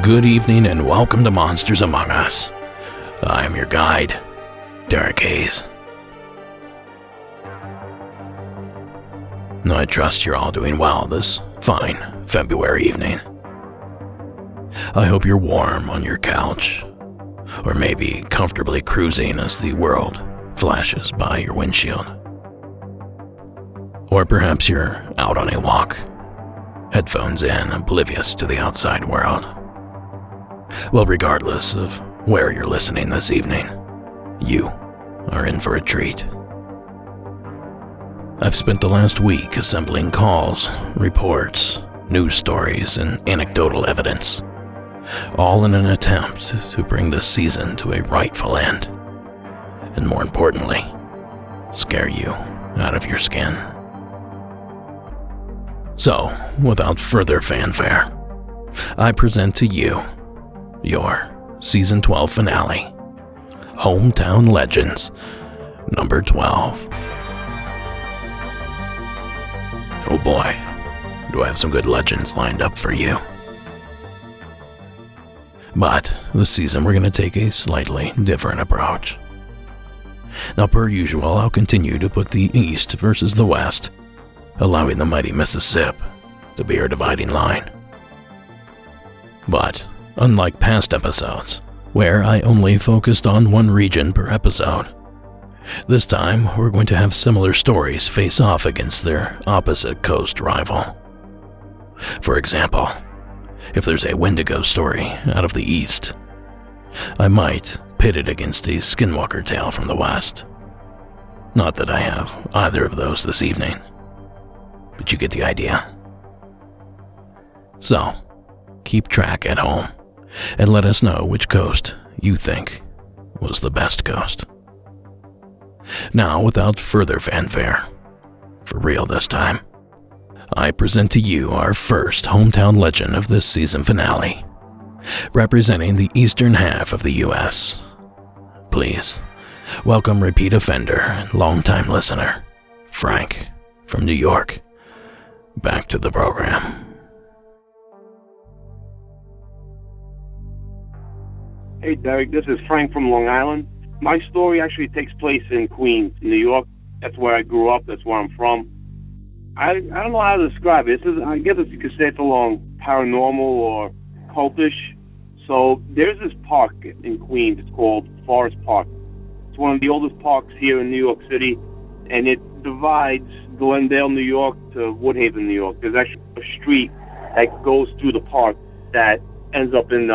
Good evening and welcome to Monsters Among Us. I am your guide, Derek Hayes. I trust you're all doing well this fine February evening. I hope you're warm on your couch, or maybe comfortably cruising as the world flashes by your windshield. Or perhaps you're out on a walk, headphones in, oblivious to the outside world. Well, regardless of where you're listening this evening, you are in for a treat. I've spent the last week assembling calls, reports, news stories, and anecdotal evidence, all in an attempt to bring this season to a rightful end, and more importantly, scare you out of your skin. So, without further fanfare, I present to you your Season 12 finale, Hometown Legends, number 12. Oh boy, do I have some good legends lined up for you. But this season we're going to take a slightly different approach. Now, per usual, I'll continue to put the East versus the West, allowing the mighty Mississippi to be our dividing line. But unlike past episodes, where I only focused on one region per episode, this time we're going to have similar stories face off against their opposite coast rival. For example, if there's a Wendigo story out of the East, I might pit it against a Skinwalker tale from the West. Not that I have either of those this evening, but you get the idea. So, keep track at home, and let us know which coast you think was the best coast. Now, without further fanfare, for real this time, I present to you our first hometown legend of this season finale, representing the eastern half of the U.S. Please, welcome repeat offender and longtime listener, Frank from New York. Back to the program. Hey Derek, this is Frank from Long Island. My story actually takes place in Queens, New York. That's where I grew up. That's where I'm from. I don't know how to describe it. I guess you could say it's along paranormal or cultish. So there's this park in Queens. It's called Forest Park. It's one of the oldest parks here in New York City, and it divides Glendale, New York to Woodhaven, New York. There's actually a street that goes through the park that ends up in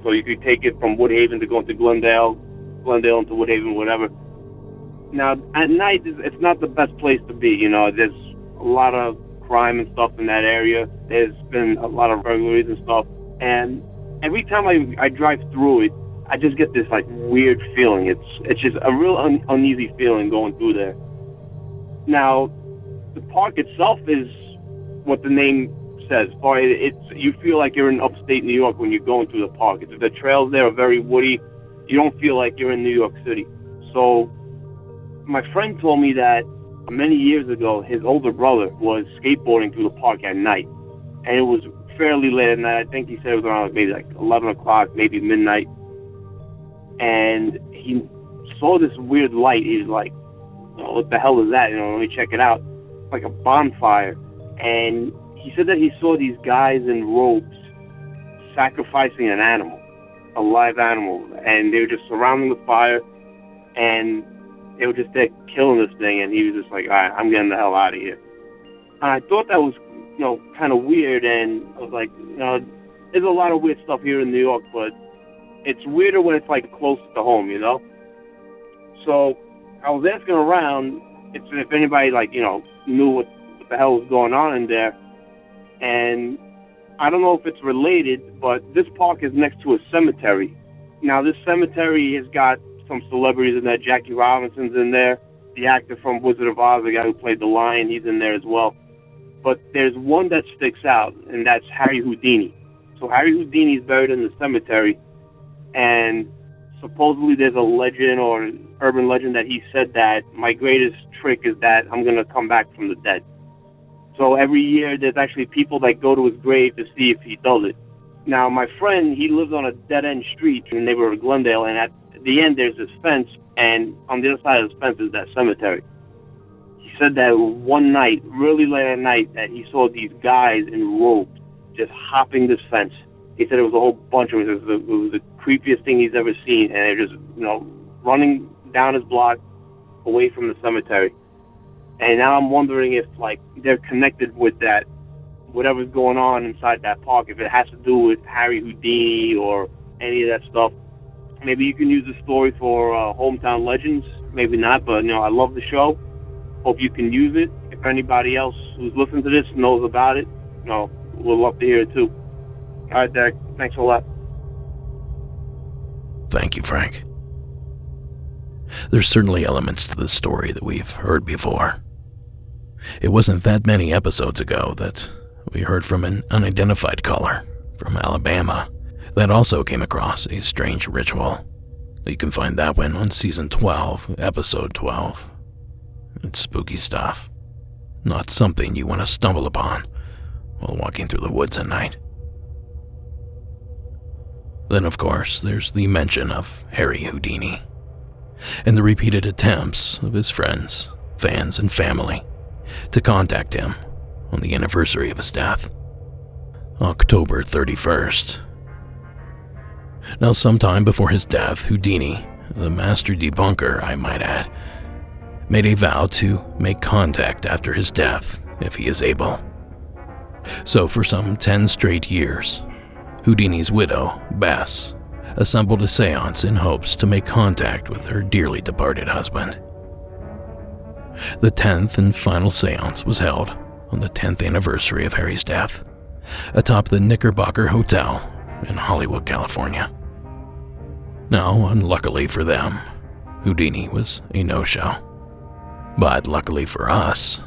so you could take it from Woodhaven to go into Glendale into Woodhaven, whatever. Now, at night, it's not the best place to be. You know, there's a lot of crime and stuff in that area. There's been a lot of burglaries and stuff. And every time I drive through it, I just get this, like, weird feeling. It's just a real uneasy feeling going through there. Now, the park itself is what the name says. You feel like you're in upstate New York when you're going through the park. The trails there are very woody. You don't feel like you're in New York City. So my friend told me that many years ago, his older brother was skateboarding through the park at night. And it was fairly late at night. I think he said it was around maybe like 11 o'clock, maybe midnight. And he saw this weird light. He's like, oh, what the hell is that? Let me check it out. It's like a bonfire. And he said that he saw these guys in robes sacrificing an animal, a live animal, and they were just surrounding the fire, and they were just there killing this thing, and he was just like, all right, I'm getting the hell out of here. And I thought that was, kind of weird, and I was like, there's a lot of weird stuff here in New York, but it's weirder when it's, like, close to home, So I was asking around if anybody, knew what the hell was going on in there. And I don't know if it's related, but this park is next to a cemetery. Now, this cemetery has got some celebrities in there. Jackie Robinson's in there. The actor from Wizard of Oz, the guy who played the lion, he's in there as well. But there's one that sticks out, and that's Harry Houdini. So Harry Houdini is buried in the cemetery, and supposedly there's a legend or an urban legend that he said that my greatest trick is that I'm going to come back from the dead. So every year there's actually people that go to his grave to see if he does it. Now, my friend, he lives on a dead-end street in the neighborhood of Glendale, and at the end there's this fence, and on the other side of the fence is that cemetery. He said that one night, really late at night, that he saw these guys in robes just hopping this fence. He said it was a whole bunch of them. It was the creepiest thing he's ever seen, and they're just, running down his block away from the cemetery. And now I'm wondering if, they're connected with that, whatever's going on inside that park, if it has to do with Harry Houdini or any of that stuff. Maybe you can use the story for Hometown Legends. Maybe not, but, I love the show. Hope you can use it. If anybody else who's listening to this knows about it, we'd love to hear it too. All right, Derek. Thanks a lot. Thank you, Frank. There's certainly elements to this story that we've heard before. It wasn't that many episodes ago that we heard from an unidentified caller from Alabama that also came across a strange ritual. You can find that one on Season 12, Episode 12. It's spooky stuff. Not something you want to stumble upon while walking through the woods at night. Then, of course, there's the mention of Harry Houdini and the repeated attempts of his friends, fans, and family to contact him on the anniversary of his death, October 31st. Now, sometime before his death, Houdini, the master debunker, I might add, made a vow to make contact after his death if he is able. So for some 10 straight years, Houdini's widow, Bess, assembled a seance in hopes to make contact with her dearly departed husband. The 10th and final seance was held on the 10th anniversary of Harry's death, atop the Knickerbocker Hotel in Hollywood, California. Now, unluckily for them, Houdini was a no-show. But luckily for us,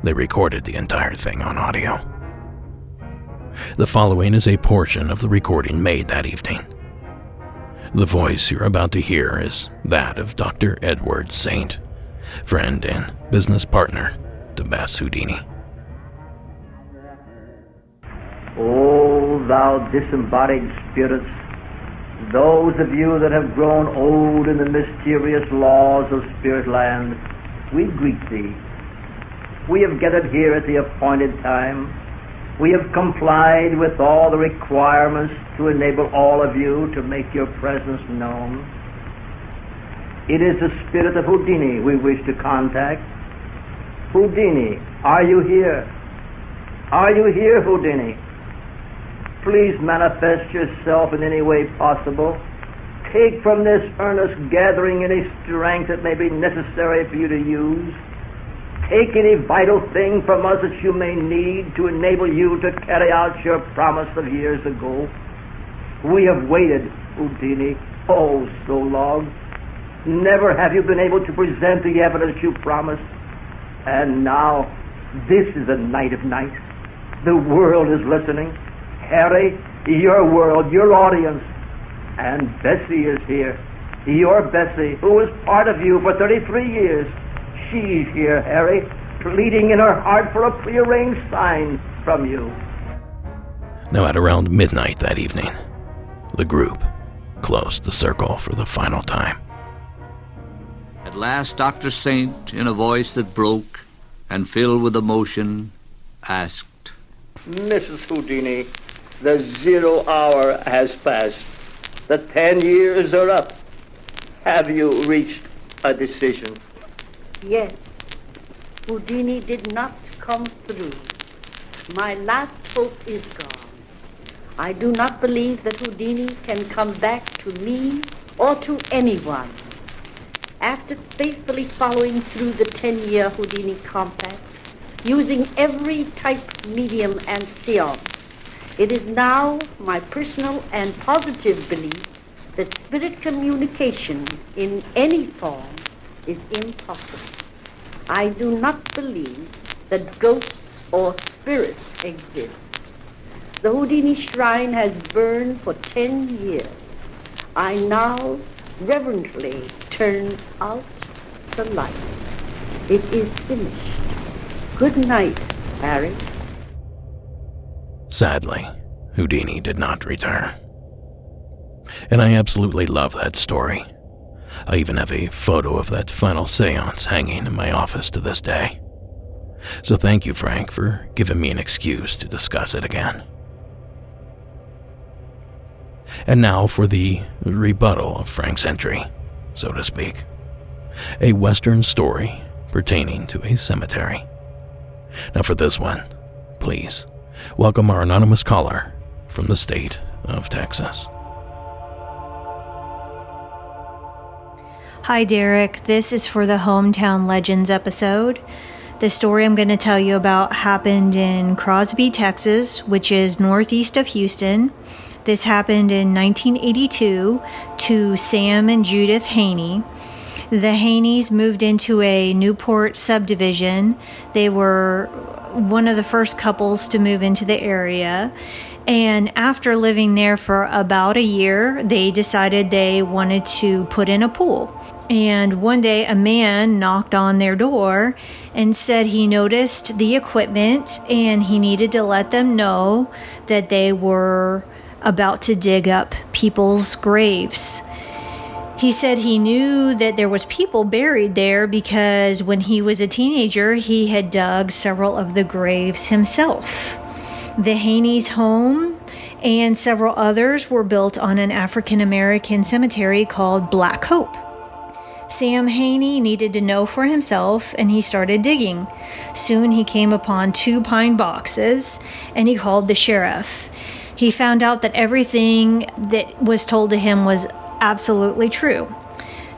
they recorded the entire thing on audio. The following is a portion of the recording made that evening. The voice you're about to hear is that of Dr. Edward Saint, friend and business partner to Bess Houdini. O thou disembodied spirits, those of you that have grown old in the mysterious laws of spirit land, we greet thee. We have gathered here at the appointed time. We have complied with all the requirements to enable all of you to make your presence known. It is the spirit of Houdini we wish to contact. Houdini, are you here? Are you here, Houdini? Please manifest yourself in any way possible. Take from this earnest gathering any strength that may be necessary for you to use. Take any vital thing from us that you may need to enable you to carry out your promise of years ago. We have waited, Houdini, oh, so long. Never have you been able to present the evidence you promised. And now, this is the night of nights. The world is listening. Harry, your world, your audience. And Bessie is here. Your Bessie, who was part of you for 33 years. She's here, Harry, pleading in her heart for a prearranged sign from you. Now at around midnight that evening, the group closed the circle for the final time. At last, Dr. Saint, in a voice that broke and filled with emotion, asked, Mrs. Houdini, the 0 hour has passed. The 10 years are up. Have you reached a decision? Yes, Houdini did not come through. My last hope is gone. I do not believe that Houdini can come back to me or to anyone. After faithfully following through the 10-year Houdini compact, using every type, medium, and seance, it is now my personal and positive belief that spirit communication in any form is impossible. I do not believe that ghosts or spirits exist. The Houdini shrine has burned for 10 years. I now reverently turn out the light. It is finished. Good night, Harry. Sadly, Houdini did not return. And I absolutely love that story. I even have a photo of that final seance hanging in my office to this day. So thank you, Frank, for giving me an excuse to discuss it again. And now for the rebuttal of Frank's entry, so to speak. A Western story pertaining to a cemetery. Now for this one, please welcome our anonymous caller from the state of Texas. Hi, Derek. This is for the Hometown Legends episode. The story I'm going to tell you about happened in Crosby, Texas, which is northeast of Houston. This happened in 1982 to Sam and Judith Haney. The Haneys moved into a Newport subdivision. They were one of the first couples to move into the area. And after living there for about a year, they decided they wanted to put in a pool. And one day a man knocked on their door and said he noticed the equipment and he needed to let them know that they were about to dig up people's graves. He said he knew that there was people buried there because when he was a teenager, he had dug several of the graves himself. The Haney's home and several others were built on an African American cemetery called Black Hope. Sam Haney needed to know for himself, and he started digging. Soon he came upon 2 pine boxes, and he called the sheriff. He found out that everything that was told to him was absolutely true.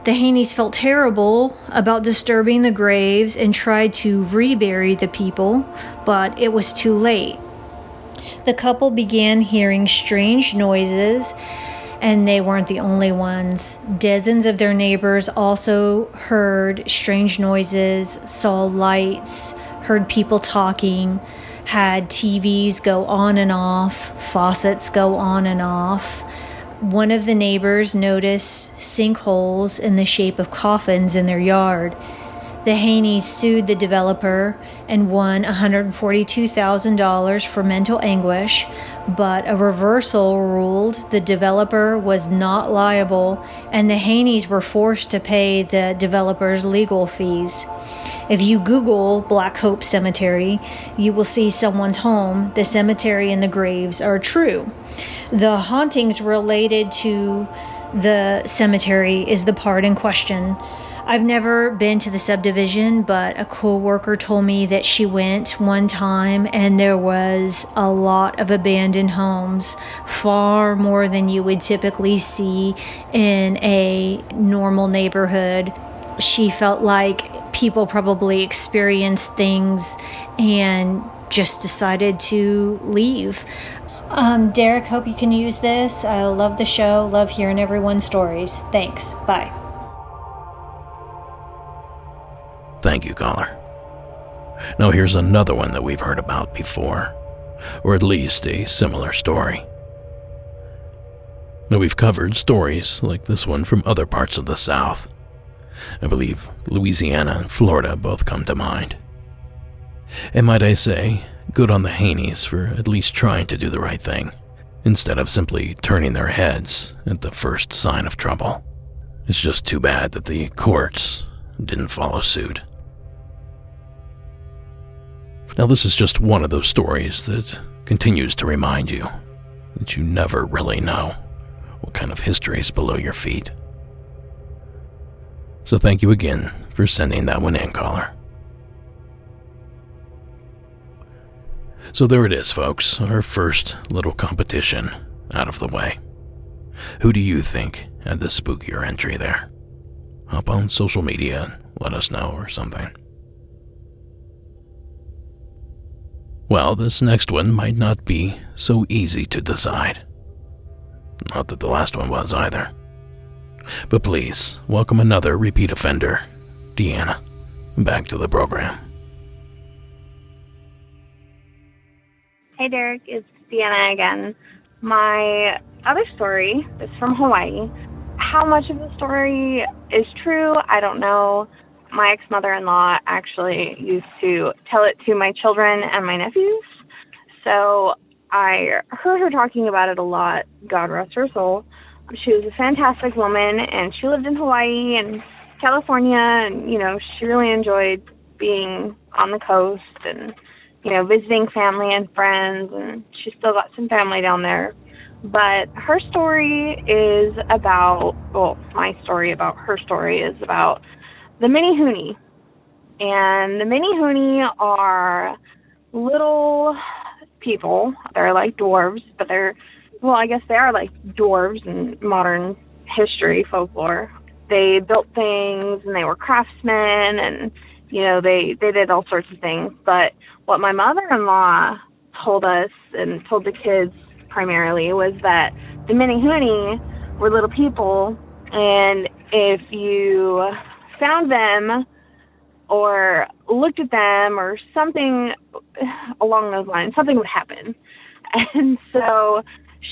The Haneys felt terrible about disturbing the graves and tried to rebury the people, but it was too late. The couple began hearing strange noises, and they weren't the only ones. Dozens of their neighbors also heard strange noises, saw lights, heard people talking, had TVs go on and off, faucets go on and off. One of the neighbors noticed sinkholes in the shape of coffins in their yard. The Haneys sued the developer and won $142,000 for mental anguish, but a reversal ruled the developer was not liable, and the Haneys were forced to pay the developer's legal fees. If you Google Black Hope Cemetery, you will see someone's home. The cemetery and the graves are true. The hauntings related to the cemetery is the part in question. I've never been to the subdivision, but a co-worker told me that she went one time and there was a lot of abandoned homes, far more than you would typically see in a normal neighborhood. She felt like people probably experienced things and just decided to leave. Derek, hope you can use this. I love the show, love hearing everyone's stories. Thanks. Bye. Thank you, caller. Now here's another one that we've heard about before, or at least a similar story. Now we've covered stories like this one from other parts of the South. I believe Louisiana and Florida both come to mind. And might I say, good on the Haneys for at least trying to do the right thing, instead of simply turning their heads at the first sign of trouble. It's just too bad that the courts didn't follow suit. Now this is just one of those stories that continues to remind you that you never really know what kind of history is below your feet. So thank you again for sending that one in, caller. So there it is, folks, our first little competition out of the way. Who do you think had the spookier entry there? Hop on social media and let us know or something. Well, this next one might not be so easy to decide. Not that the last one was either. But please, welcome another repeat offender, Deanna, back to the program. Hey Derek, it's Deanna again. My other story is from Hawaii. How much of the story is true, I don't know. My ex-mother-in-law actually used to tell it to my children and my nephews. So I heard her talking about it a lot, God rest her soul. She was a fantastic woman, and she lived in Hawaii and California, and, she really enjoyed being on the coast and, visiting family and friends, and she still got some family down there. But her story is about, my story about her story is about the Menehune. And the Menehune are little people. They're like dwarves, but I guess they are like dwarves in modern history, folklore. They built things, and they were craftsmen, and, they did all sorts of things. But what my mother-in-law told us, and told the kids primarily, was that the Menehune were little people, and if you found them or looked at them or something along those lines, something would happen. And so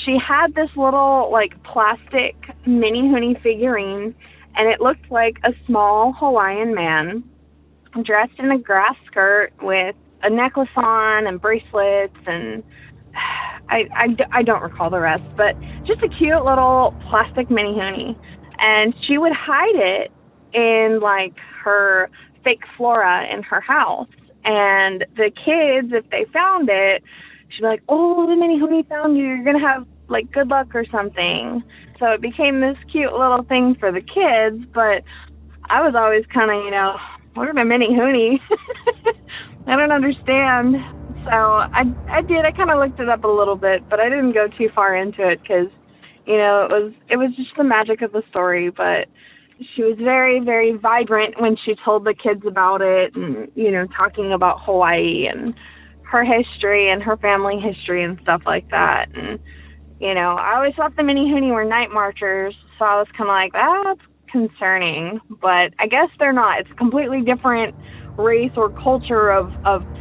she had this little, plastic Menehune figurine, and it looked like a small Hawaiian man dressed in a grass skirt with a necklace on and bracelets, and I don't recall the rest, but just a cute little plastic Menehune. And she would hide it in, her fake flora in her house. And the kids, if they found it, she'd be like, "Oh, the Menehune found you. You're going to have, good luck or something." So it became this cute little thing for the kids, but I was always kind of, what are the Menehune? I don't understand. So I kind of looked it up a little bit, but I didn't go too far into it because, it was just the magic of the story. But she was very, very vibrant when she told the kids about it, and, talking about Hawaii and her history and her family history and stuff like that. And, I always thought the Menehune were night marchers, so I was kind of like, that's concerning. But I guess they're not. It's a completely different race or culture of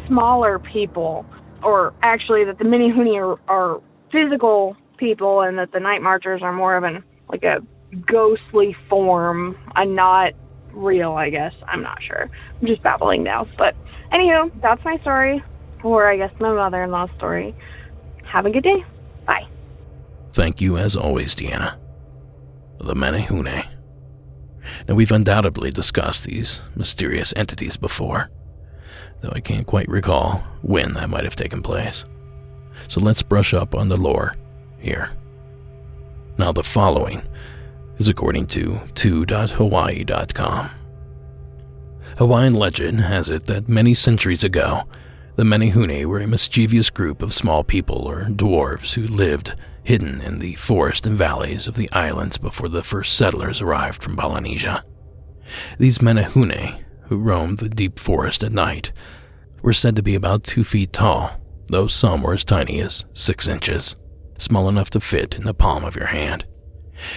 smaller people, or actually that the Menehune are physical people, and that the night marchers are more of a ghostly form, and not real, I guess. I'm not sure. I'm just babbling now. But anywho, that's my story, or I guess my mother-in-law's story. Have a good day. Bye. Thank you as always, Deanna. The Menehune. Now, we've undoubtedly discussed these mysterious entities before, though I can't quite recall when that might have taken place. So let's brush up on the lore here. Now, the following is according to 2.hawaii.com. Hawaiian legend has it that many centuries ago, the Menehune were a mischievous group of small people or dwarves who lived hidden in the forest and valleys of the islands before the first settlers arrived from Polynesia. These Menehune, who roamed the deep forest at night, were said to be about 2 feet tall, though some were as tiny as 6 inches, small enough to fit in the palm of your hand.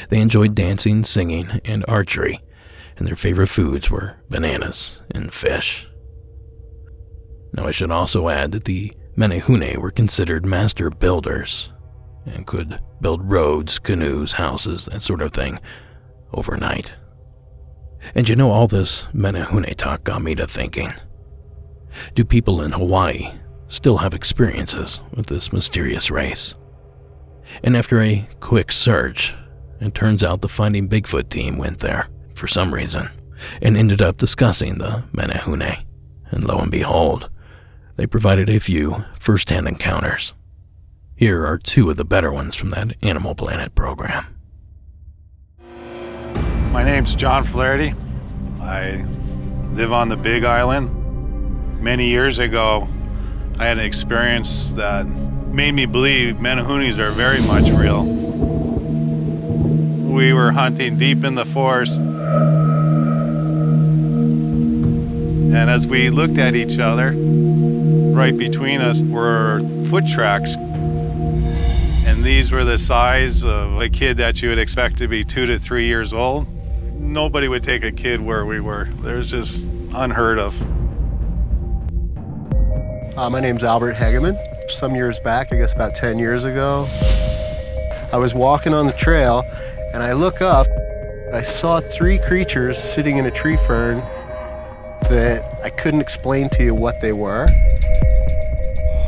They enjoyed dancing, singing, and archery, and their favorite foods were bananas and fish. Now, I should also add that the Menehune were considered master builders and could build roads, canoes, houses, that sort of thing, overnight. And all this Menehune talk got me to thinking. Do people in Hawaii still have experiences with this mysterious race? And after a quick search, it turns out the Finding Bigfoot team went there, for some reason, and ended up discussing the Menehune. And lo and behold, they provided a few first-hand encounters. Here are 2 of the better ones from that Animal Planet program. My name's John Flaherty. I live on the Big Island. Many years ago, I had an experience that made me believe Menehunes are very much real. We were hunting deep in the forest, and as we looked at each other, right between us were foot tracks. And these were the size of a kid that you would expect to be 2 to 3 years old. Nobody would take a kid where we were. There's just unheard of. My name's Albert Hegeman. Some years back, I guess about 10 years ago, I was walking on the trail, and I look up, and I saw 3 creatures sitting in a tree fern that I couldn't explain to you what they were.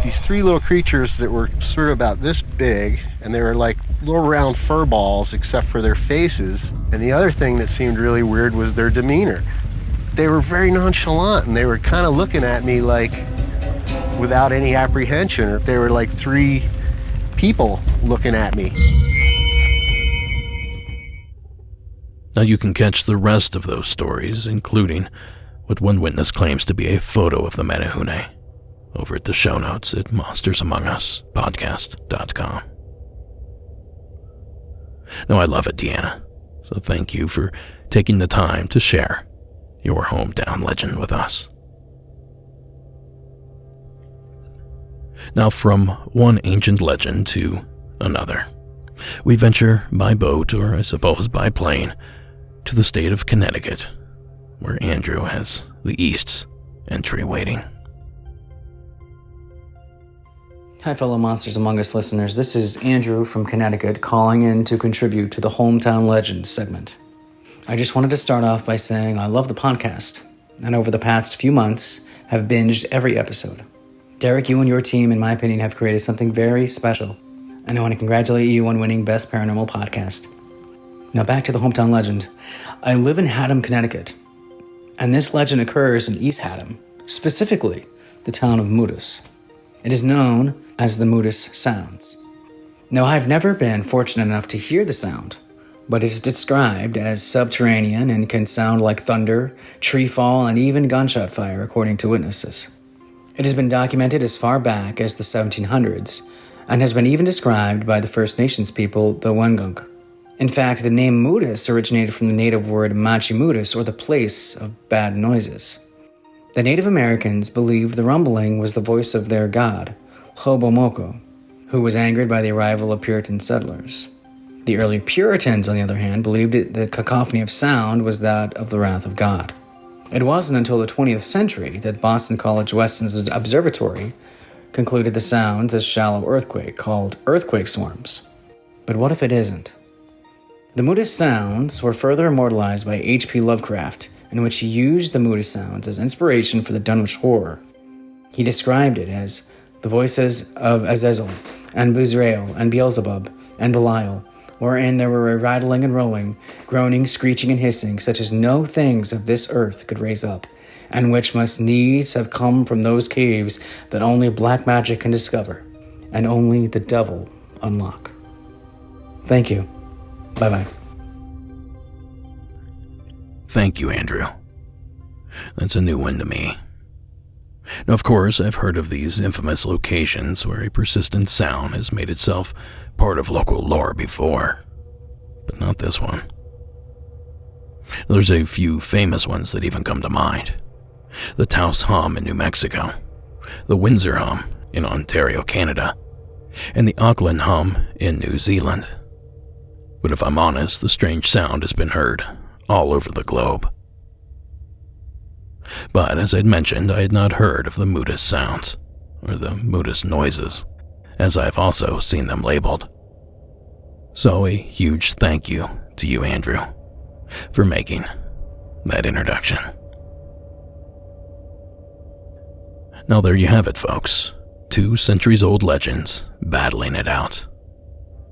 these three little creatures that were sort of about this big, and they were like little round fur balls except for their faces. And the other thing that seemed really weird was their demeanor. They were very nonchalant, and they were kind of looking at me like without any apprehension. They were like three people looking at me. Now you can catch the rest of those stories, including what one witness claims to be a photo of the Menehune, over at the show notes at monstersamonguspodcast.com. Now I love it, Deanna, so thank you for taking the time to share your hometown legend with us. Now from one ancient legend to another, we venture by boat, or I suppose by plane, to the state of Connecticut, where Andrew has the East's entry waiting. Hi, fellow Monsters Among Us listeners. This is Andrew from Connecticut calling in to contribute to the Hometown Legends segment. I just wanted to start off by saying I love the podcast, and over the past few months have binged every episode. Derek, you and your team, in my opinion, have created something very special, and I want to congratulate you on winning Best Paranormal Podcast. Now back to the Hometown Legend. I live in Haddam, Connecticut, and this legend occurs in East Haddam, specifically the town of Moodus. It is known as the Moodus Sounds. Now, I've never been fortunate enough to hear the sound, but it is described as subterranean and can sound like thunder, tree fall, and even gunshot fire, according to witnesses. It has been documented as far back as the 1700s, and has been even described by the First Nations people, the Wangunk. In fact, the name Moodus originated from the native word Machimudus, or the place of bad noises. The Native Americans believed the rumbling was the voice of their god, Hobomoko, who was angered by the arrival of Puritan settlers. The early Puritans, on the other hand, believed the cacophony of sound was that of the wrath of God. It wasn't until the 20th century that Boston College Weston's observatory concluded the sounds as shallow earthquake, called earthquake swarms. But what if it isn't? The Moodus Sounds were further immortalized by H.P. Lovecraft, in which he used the Moodus Sounds as inspiration for the Dunwich Horror. He described it as the voices of Azazel, and Buzrael, and Beelzebub, and Belial, wherein there were a rattling and rolling, groaning, screeching, and hissing, such as no things of this earth could raise up, and which must needs have come from those caves that only black magic can discover, and only the devil unlock. Thank you. Bye-bye. Thank you, Andrew. That's a new one to me. Now, of course, I've heard of these infamous locations where a persistent sound has made itself part of local lore before, but not this one. There's a few famous ones that even come to mind. The Taos Hum in New Mexico, the Windsor Hum in Ontario, Canada, and the Auckland Hum in New Zealand. But if I'm honest, the strange sound has been heard all over the globe. But as I'd mentioned, I had not heard of the Moodus Sounds, or the Moodus Noises, as I've also seen them labeled. So a huge thank you to you, Andrew, for making that introduction. Now there you have it, folks. 2 centuries-old legends battling it out.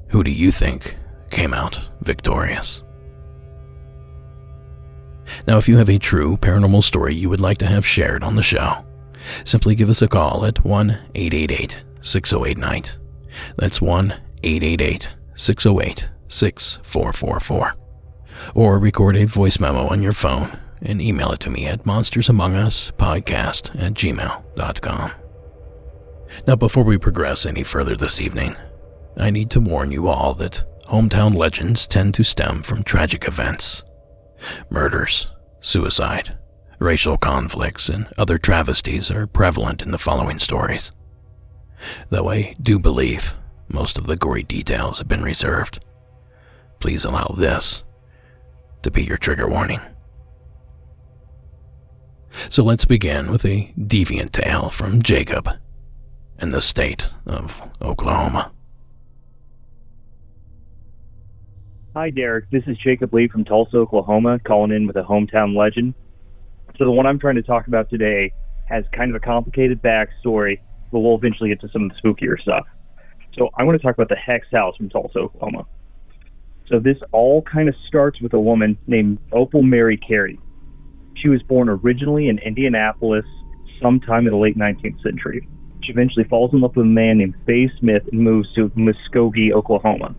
Who do you think came out victorious? Now, if you have a true paranormal story you would like to have shared on the show, simply give us a call at 1-888-6089. That's 1-888-608-6444. Or record a voice memo on your phone and email it to me at monstersamonguspodcast@gmail.com. Now, before we progress any further this evening, I need to warn you all that hometown legends tend to stem from tragic events. Murders, suicide, racial conflicts, and other travesties are prevalent in the following stories. Though I do believe most of the gory details have been reserved, please allow this to be your trigger warning. So let's begin with a deviant tale from Jacob in the state of Oklahoma. Hi, Derek. This is Jacob Lee from Tulsa, Oklahoma, calling in with a hometown legend. So the one I'm trying to talk about today has kind of a complicated backstory, but we'll eventually get to some of the spookier stuff. So I want to talk about the Hex House in Tulsa, Oklahoma. So this all kind of starts with a woman named Opal Mary Carey. She was born originally in Indianapolis sometime in the late 19th century. She eventually falls in love with a man named Faye Smith and moves to Muskogee, Oklahoma.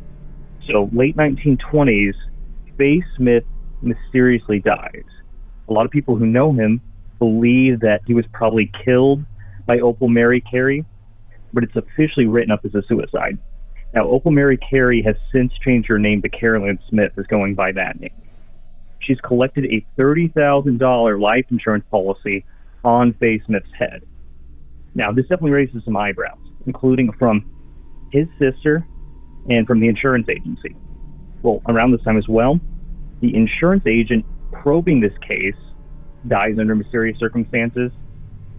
So late 1920s, Faye Smith mysteriously dies. A lot of people who know him believe that he was probably killed by Opal Mary Carey, but it's officially written up as a suicide. Now, Opal Mary Carey has since changed her name to Carolyn Smith, is going by that name. She's collected a $30,000 life insurance policy on Faye Smith's head. Now, this definitely raises some eyebrows, including from his sister and from the insurance agency. Well, around this time as well, the insurance agent probing this case dies under mysterious circumstances,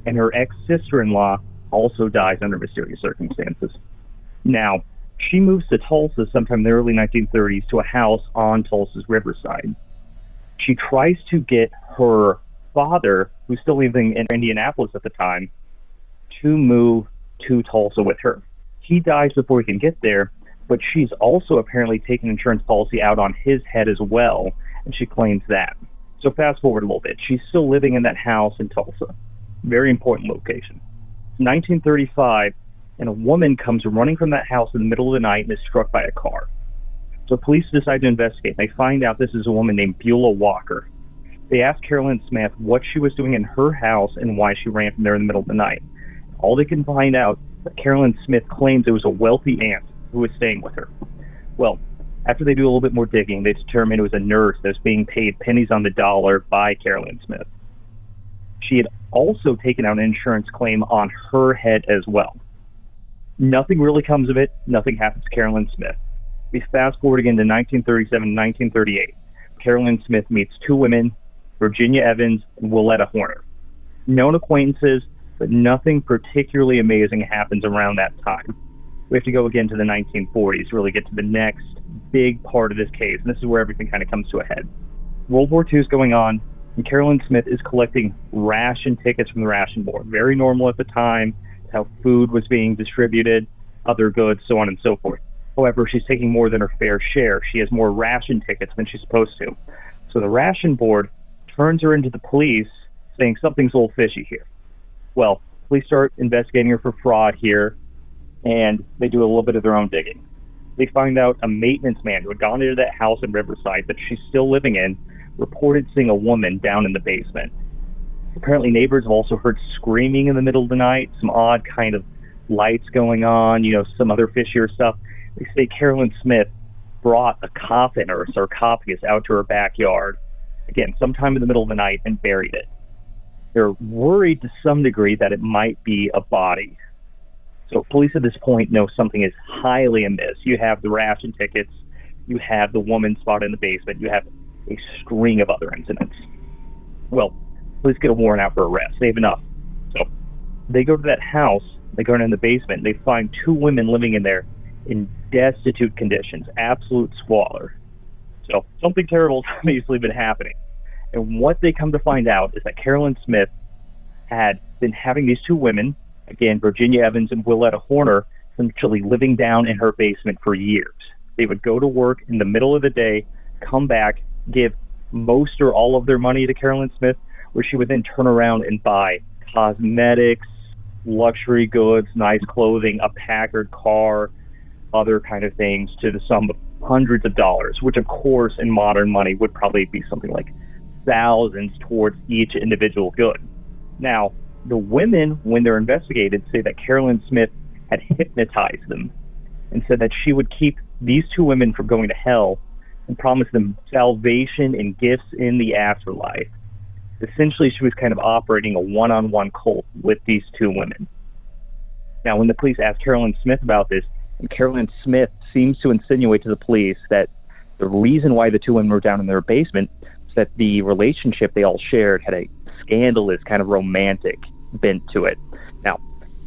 and her ex-sister-in-law also dies under mysterious circumstances. Now, she moves to Tulsa sometime in the early 1930s to a house on Tulsa's riverside. She tries to get her father, who's still living in Indianapolis at the time, to move to Tulsa with her. He dies before he can get there, but she's also apparently taken an insurance policy out on his head as well, and she claims that. So fast forward a little bit. She's still living in that house in Tulsa. Very important location. 1935, and a woman comes running from that house in the middle of the night and is struck by a car. So police decide to investigate. They find out this is a woman named Beulah Walker. They ask Carolyn Smith what she was doing in her house and why she ran from there in the middle of the night. All they can find out that Carolyn Smith claims it was a wealthy aunt who was staying with her. Well, after they do a little bit more digging, they determine it was a nurse that was being paid pennies on the dollar by Carolyn Smith. She had also taken out an insurance claim on her head as well. Nothing really comes of it. Nothing happens to Carolyn Smith. We fast forward again to 1937, 1938. Carolyn Smith meets two women, Virginia Evans and Willetta Horner. Known acquaintances, but nothing particularly amazing happens around that time. We have to go again to the 1940s to really get to the next big part of this case, and this is where everything kind of comes to a head. World War II is going on, and Carolyn Smith is collecting ration tickets from the ration board. Very normal at the time, how food was being distributed, other goods, so on and so forth. However, she's taking more than her fair share. She has more ration tickets than she's supposed to. So the ration board turns her into the police, saying something's a little fishy here. Well, police start investigating her for fraud here, and they do a little bit of their own digging. They find out a maintenance man who had gone into that house in Riverside that she's still living in reported seeing a woman down in the basement. Apparently neighbors have also heard screaming in the middle of the night, some odd kind of lights going on, some other fishier stuff. They say Carolyn Smith brought a coffin or a sarcophagus out to her backyard, again, sometime in the middle of the night, and buried it. They're worried to some degree that it might be a body. So police at this point know something is highly amiss. You have the ration tickets, you have the woman spotted in the basement, you have a string of other incidents. Well, police get a warrant out for arrest. They have enough. So they go to that house, they go in the basement, they find two women living in there in destitute conditions, absolute squalor. So something terrible has obviously been happening. And what they come to find out is that Carolyn Smith had been having these two women, again, Virginia Evans and Willetta Horner, essentially living down in her basement for years. They would go to work in the middle of the day, come back, give most or all of their money to Carolyn Smith, where she would then turn around and buy cosmetics, luxury goods, nice clothing, a Packard car, other kind of things to the sum of hundreds of dollars, which of course in modern money would probably be something like thousands towards each individual good. Now, the women, when they're investigated, say that Carolyn Smith had hypnotized them and said that she would keep these two women from going to hell and promise them salvation and gifts in the afterlife. Essentially, she was kind of operating a one-on-one cult with these two women. Now, when the police asked Carolyn Smith about this, and Carolyn Smith seems to insinuate to the police that the reason why the two women were down in their basement was that the relationship they all shared had a scandalous, kind of romantic bent to it. Now,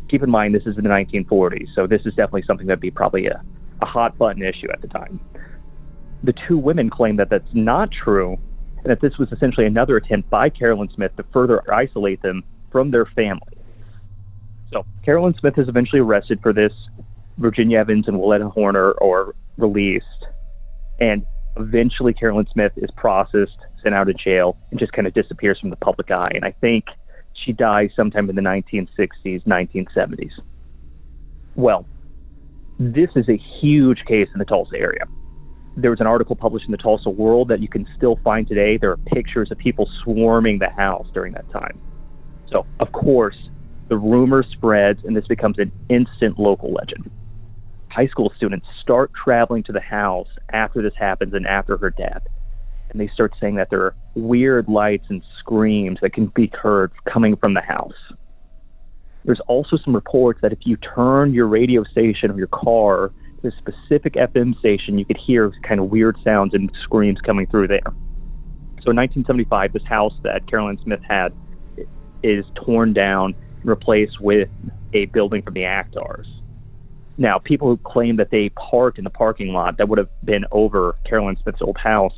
keep in mind, this is in the 1940s, so this is definitely something that would be probably a hot-button issue at the time. The two women claim that that's not true, and that this was essentially another attempt by Carolyn Smith to further isolate them from their family. So Carolyn Smith is eventually arrested for this. Virginia Evans and Willetta Horner are released. And eventually Carolyn Smith is processed, sent out of jail, and just kind of disappears from the public eye. And I think she dies sometime in the 1960s, 1970s. Well, this is a huge case in the Tulsa area. There was an article published in the Tulsa World that you can still find today. There are pictures of people swarming the house during that time. So, of course, the rumor spreads, and this becomes an instant local legend. High school students start traveling to the house after this happens and after her death. And they start saying that there are weird lights and screams that can be heard coming from the house. There's also some reports that if you turn your radio station of your car to a specific FM station, you could hear kind of weird sounds and screams coming through there. So in 1975, this house that Carolyn Smith had is torn down and replaced with a building from the Actars. Now, people who claim that they parked in the parking lot that would have been over Carolyn Smith's old house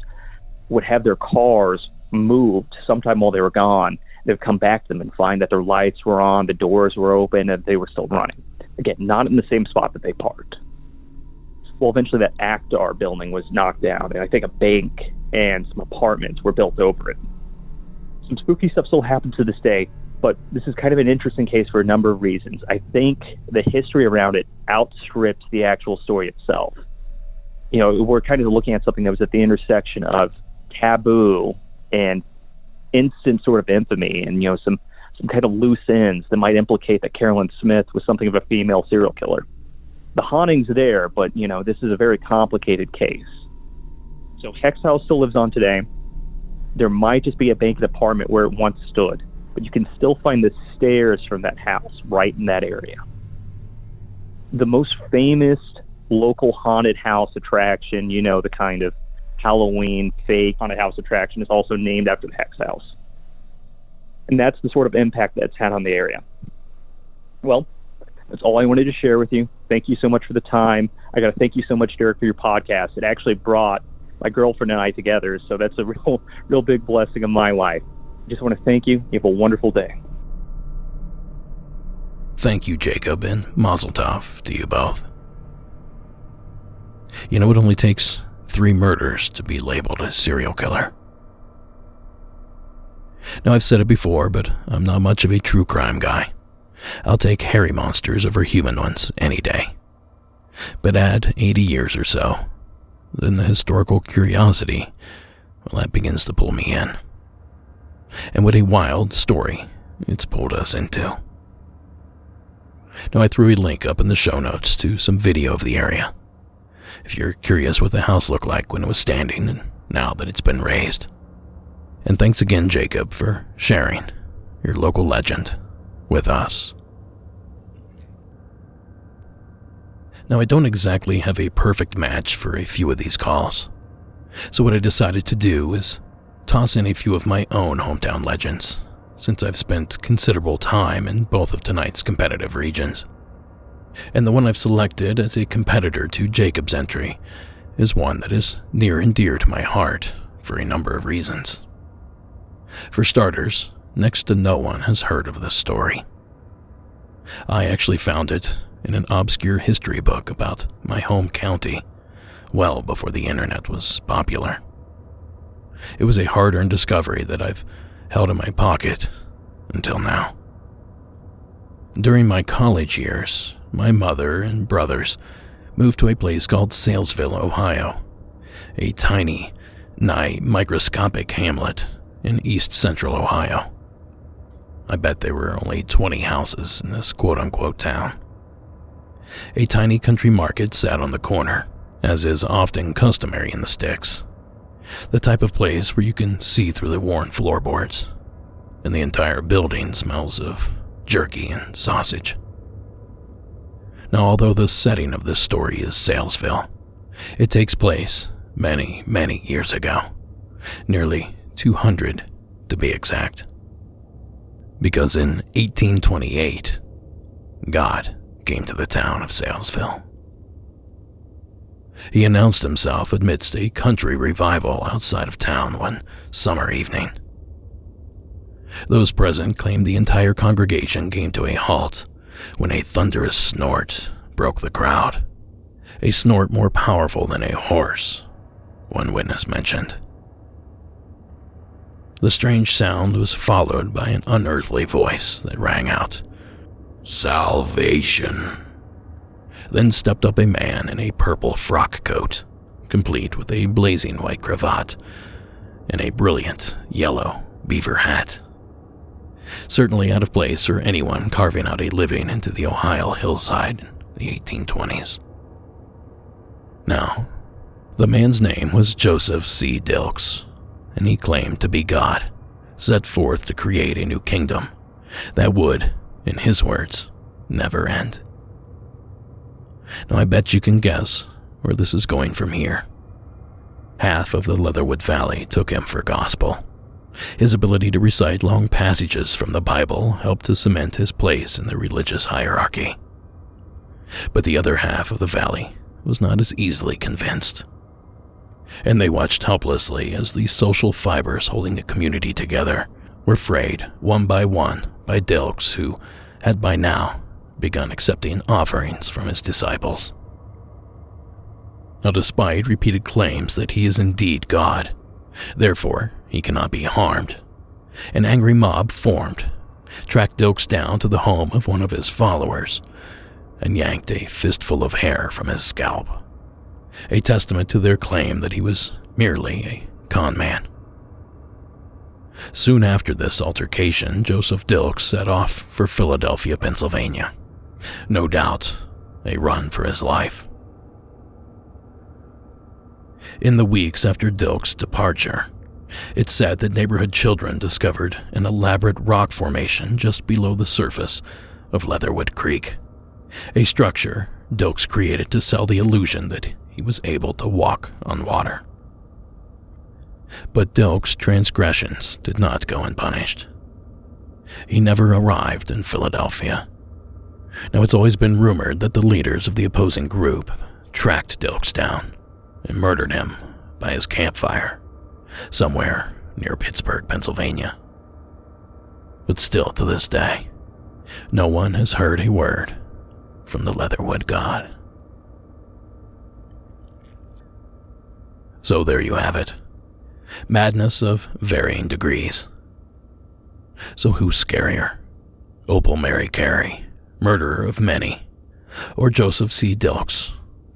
would have their cars moved sometime while they were gone. They'd come back to them and find that their lights were on, the doors were open, and they were still running. Again, not in the same spot that they parked. Well, eventually that Actar building was knocked down, and I think a bank and some apartments were built over it. Some spooky stuff still happens to this day, but this is kind of an interesting case for a number of reasons. I think the history around it outstrips the actual story itself. You know, we're kind of looking at something that was at the intersection of taboo and instant sort of infamy, and, you know, some kind of loose ends that might implicate that Carolyn Smith was something of a female serial killer. The haunting's there, but, you know, this is a very complicated case. So Hex House still lives on today. There might just be a vacant apartment where it once stood, but you can still find the stairs from that house right in that area. The most famous local haunted house attraction, you know, the kind of Halloween fake haunted house attraction, is also named after the Hex House. And that's the sort of impact that's had on the area. Well, that's all I wanted to share with you. Thank you so much for the time. I got to thank you so much, Derek, for your podcast. It actually brought my girlfriend and I together, so that's a real big blessing in my life. I just want to thank you. You have a wonderful day. Thank you, Jacob, and Mazel Tov to you both. You know, it only takes 3 murders to be labeled a serial killer. Now, I've said it before, but I'm not much of a true crime guy. I'll take hairy monsters over human ones any day. But add 80 years or so, then the historical curiosity, well, that begins to pull me in. And what a wild story it's pulled us into. Now, I threw a link up in the show notes to some video of the area, if you're curious what the house looked like when it was standing and now that it's been razed. And thanks again, Jacob, for sharing your local legend with us. Now, I don't exactly have a perfect match for a few of these calls, so what I decided to do is toss in a few of my own hometown legends, since I've spent considerable time in both of tonight's competitive regions. And the one I've selected as a competitor to Jacob's entry is one that is near and dear to my heart for a number of reasons. For starters, next to no one has heard of this story. I actually found it in an obscure history book about my home county, well before the internet was popular. It was a hard-earned discovery that I've held in my pocket until now. During my college years, my mother and brothers moved to a place called Salesville, Ohio, a tiny, nigh microscopic hamlet in east central Ohio. I bet there were only 20 houses in this quote-unquote town. A tiny country market sat on the corner, as is often customary in the sticks. The type of place where you can see through the worn floorboards, and the entire building smells of jerky and sausage. Now, although the setting of this story is Salesville, it takes place many, many years ago, nearly 200 to be exact. Because in 1828, God came to the town of Salesville. He announced himself amidst a country revival outside of town one summer evening. Those present claimed the entire congregation came to a halt when a thunderous snort broke the crowd. A snort more powerful than a horse, one witness mentioned. The strange sound was followed by an unearthly voice that rang out, "Salvation." Then stepped up a man in a purple frock coat, complete with a blazing white cravat and a brilliant yellow beaver hat. Certainly out of place for anyone carving out a living into the Ohio hillside in the 1820s. Now, the man's name was Joseph C. Dilks, and he claimed to be God, set forth to create a new kingdom that would, in his words, never end. Now I bet you can guess where this is going from here. Half of the Leatherwood Valley took him for gospel. His ability to recite long passages from the Bible helped to cement his place in the religious hierarchy. But the other half of the valley was not as easily convinced, and they watched helplessly as the social fibers holding the community together were frayed one by Dilks, who had by now begun accepting offerings from his disciples. Now, despite repeated claims that he is indeed God, therefore he cannot be harmed, an angry mob formed, tracked Dilks down to the home of one of his followers, and yanked a fistful of hair from his scalp, a testament to their claim that he was merely a con man. Soon after this altercation, Joseph Dilks set off for Philadelphia, Pennsylvania, no doubt a run for his life. In the weeks after Dilks' departure, it's said that neighborhood children discovered an elaborate rock formation just below the surface of Leatherwood Creek, a structure Dilks created to sell the illusion that he was able to walk on water. But Dilks' transgressions did not go unpunished. He never arrived in Philadelphia. Now, it's always been rumored that the leaders of the opposing group tracked Dilks down and murdered him by his campfire somewhere near Pittsburgh, Pennsylvania. But still to this day, no one has heard a word from the Leatherwood God. So there you have it. Madness of varying degrees. So who's scarier? Opal Mary Carey, murderer of many, or Joseph C. Dilks,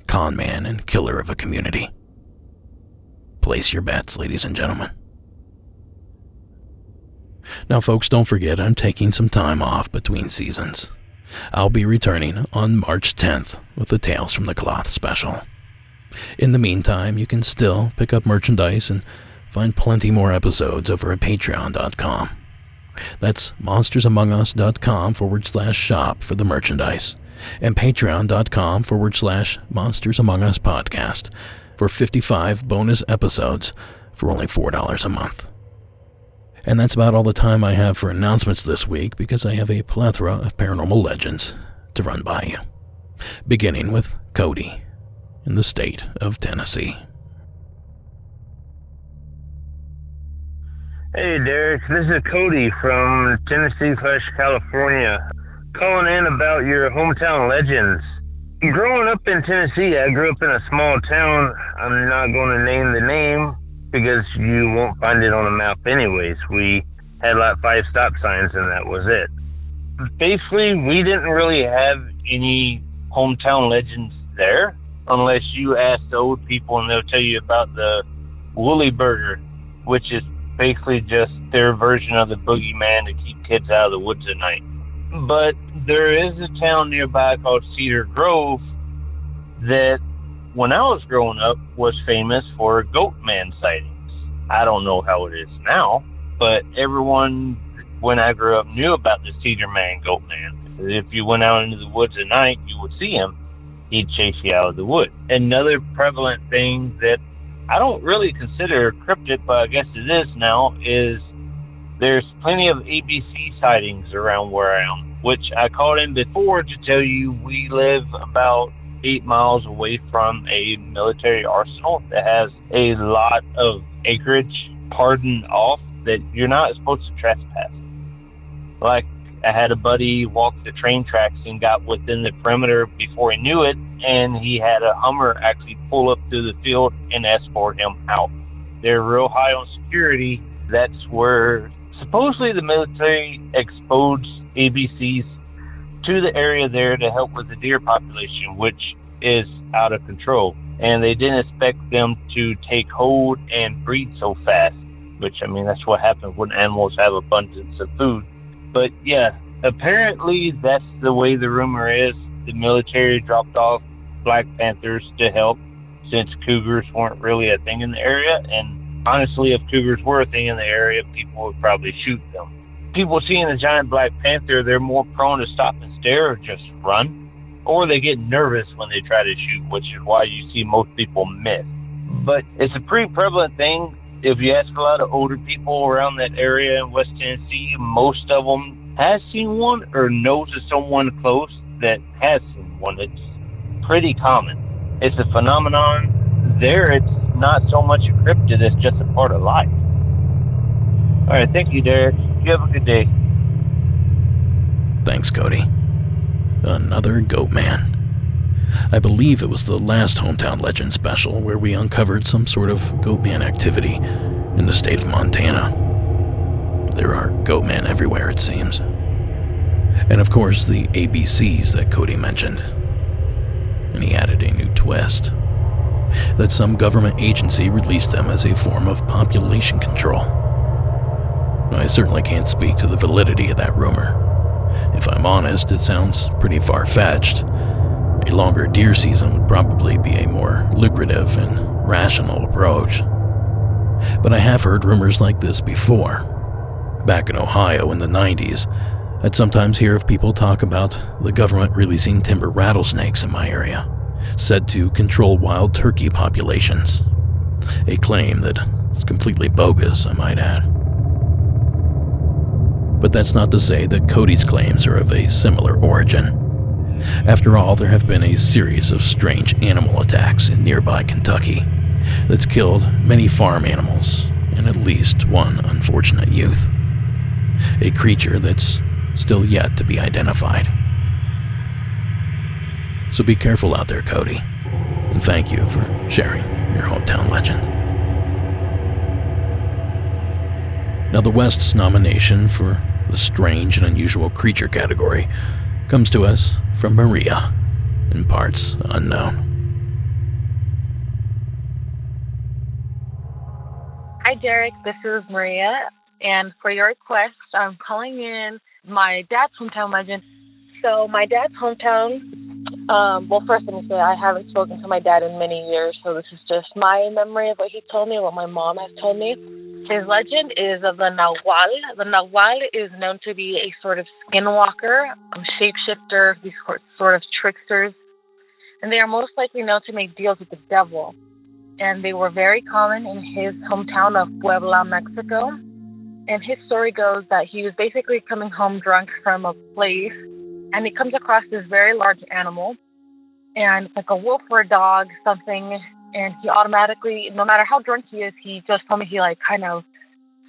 con man and killer of a community? Place your bets, ladies and gentlemen. Now, folks, don't forget I'm taking some time off between seasons. I'll be returning on March 10th with the Tales from the Cloth special. In the meantime, you can still pick up merchandise and find plenty more episodes over at patreon.com. That's monstersamongus.com/shop for the merchandise, and patreon.com/Monsters Among Us podcast for 55 bonus episodes for only $4 a month. And that's about all the time I have for announcements this week, because I have a plethora of paranormal legends to run by you, beginning with Cody in the state of Tennessee. Hey Derek, this is Cody from Tennessee, California, calling in about your hometown legends. Growing up in Tennessee, I grew up in a small town. I'm not going to name the name because you won't find it on a map anyways. We had like 5 stop signs and that was it. Basically, we didn't really have any hometown legends there unless you ask the old people and they'll tell you about the Woolly Burger, which is basically just their version of the boogeyman to keep kids out of the woods at night. But there is a town nearby called Cedar Grove that, when I was growing up, was famous for goat man sightings. I don't know how it is now, but everyone, when I grew up, knew about the Cedar Man, goat man. If you went out into the woods at night, you would see him. He'd chase you out of the wood. Another prevalent thing that I don't really consider cryptid, but I guess it is now, is there's plenty of ABC sightings around where I am, which I called in before to tell you we live about 8 miles away from a military arsenal that has a lot of acreage pardoned off that you're not supposed to trespass. Like, I had a buddy walk the train tracks and got within the perimeter before he knew it, and he had a Hummer actually pull up through the field and escort him out. They're real high on security. That's where supposedly the military exposed ABCs to the area there to help with the deer population, which is out of control. And they didn't expect them to take hold and breed so fast, which, I mean, that's what happens when animals have abundance of food. But yeah, apparently that's the way the rumor is. The military dropped off black panthers to help since cougars weren't really a thing in the area. And honestly, if cougars were a thing in the area, people would probably shoot them. People seeing a giant black panther, they're more prone to stop and stare or just run. Or they get nervous when they try to shoot, which is why you see most people miss. But it's a pretty prevalent thing. If you ask a lot of older people around that area in West Tennessee, most of them has seen one or knows of someone close that has seen one. It's pretty common. It's a phenomenon. There, it's not so much a cryptid, it's just a part of life. All right, thank you, Derek. You have a good day. Thanks, Cody. Another goat man. I believe it was the last Hometown Legend special where we uncovered some sort of goatman activity in the state of Montana. There are goatmen everywhere, it seems. And of course, the ABCs that Cody mentioned. And he added a new twist. That some government agency released them as a form of population control. I certainly can't speak to the validity of that rumor. If I'm honest, it sounds pretty far-fetched. A longer deer season would probably be a more lucrative and rational approach. But I have heard rumors like this before. Back in Ohio in the 90s, I'd sometimes hear of people talk about the government releasing timber rattlesnakes in my area, said to control wild turkey populations. A claim that is completely bogus, I might add. But that's not to say that Cody's claims are of a similar origin. After all, there have been a series of strange animal attacks in nearby Kentucky that's killed many farm animals and at least one unfortunate youth. A creature that's still yet to be identified. So be careful out there, Cody, and thank you for sharing your hometown legend. Now, the West's nomination for the strange and unusual creature category comes to us from Maria, in parts unknown. Hi, Derek. This is Maria, and for your request, I'm calling in my dad's hometown legend. So my dad's hometown, well, first let me say I haven't spoken to my dad in many years, so this is just my memory of what he told me, what my mom has told me. His legend is of the Nahual. The Nahual is known to be a sort of skinwalker, shapeshifter, these sort of tricksters, and they are most likely known to make deals with the devil. And they were very common in his hometown of Puebla, Mexico. And his story goes that he was basically coming home drunk from a place, and he comes across this very large animal, and it's like a wolf or a dog, something. And he automatically, no matter how drunk he is, he just told me he like kind of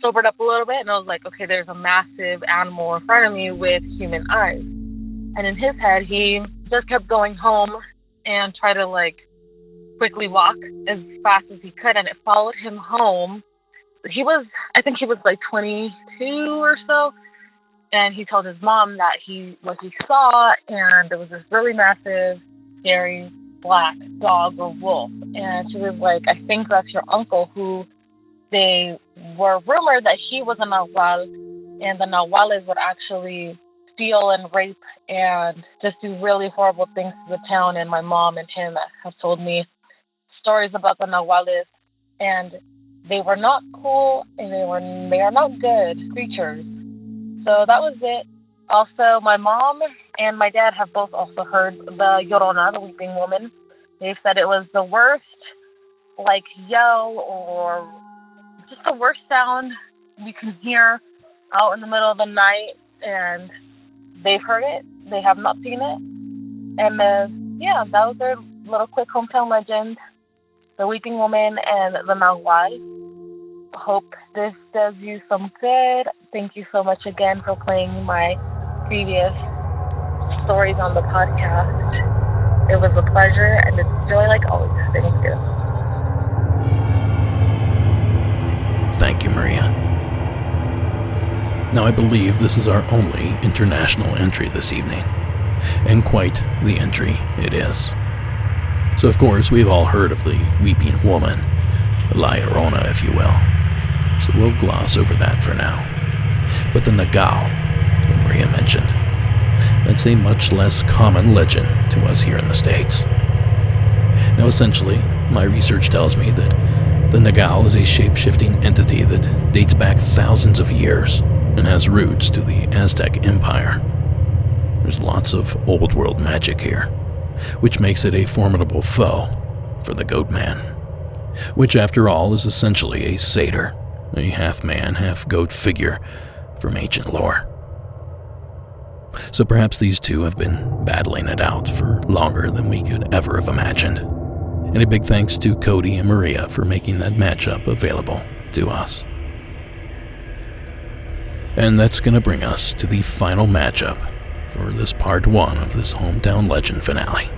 sobered up a little bit. And I was like, okay, there's a massive animal in front of me with human eyes. And in his head, he just kept going home and tried to like quickly walk as fast as he could. And it followed him home. I think he was like 22 or so. And he told his mom that what he saw, and there was this really massive, scary black dog or wolf. And she was like, I think that's your uncle, who they were rumored that he was a Nahual, and the Nahuales would actually steal and rape and just do really horrible things to the town. And my mom and him have told me stories about the Nahuales, and they were not cool, and they are not good creatures. So that was it. Also, my mom and my dad have both also heard the Llorona, the weeping woman. They said it was the worst, like, yell or just the worst sound you can hear out in the middle of the night. And they've heard it. They have not seen it. And, that was their little quick hometown legend, the weeping woman and the Nahual. Hope this does you some good. Thank you so much again for playing my previous stories on the podcast. It was a pleasure, and it's joy like always. Thank you. Thank you, Maria. Now, I believe this is our only international entry this evening, and quite the entry it is. So, of course, we've all heard of the Weeping Woman, La Llorona, if you will, so we'll gloss over that for now. But the Nagal, that Maria mentioned, that's a much less common legend to us here in the States. Now, essentially, my research tells me that the Nagal is a shape-shifting entity that dates back thousands of years and has roots to the Aztec Empire. There's lots of old-world magic here, which makes it a formidable foe for the Goat Man, which, after all, is essentially a satyr, a half-man, half-goat figure from ancient lore. So perhaps these two have been battling it out for longer than we could ever have imagined. And a big thanks to Cody and Maria for making that matchup available to us. And that's going to bring us to the final matchup for this part 1 of this Hometown Legend finale.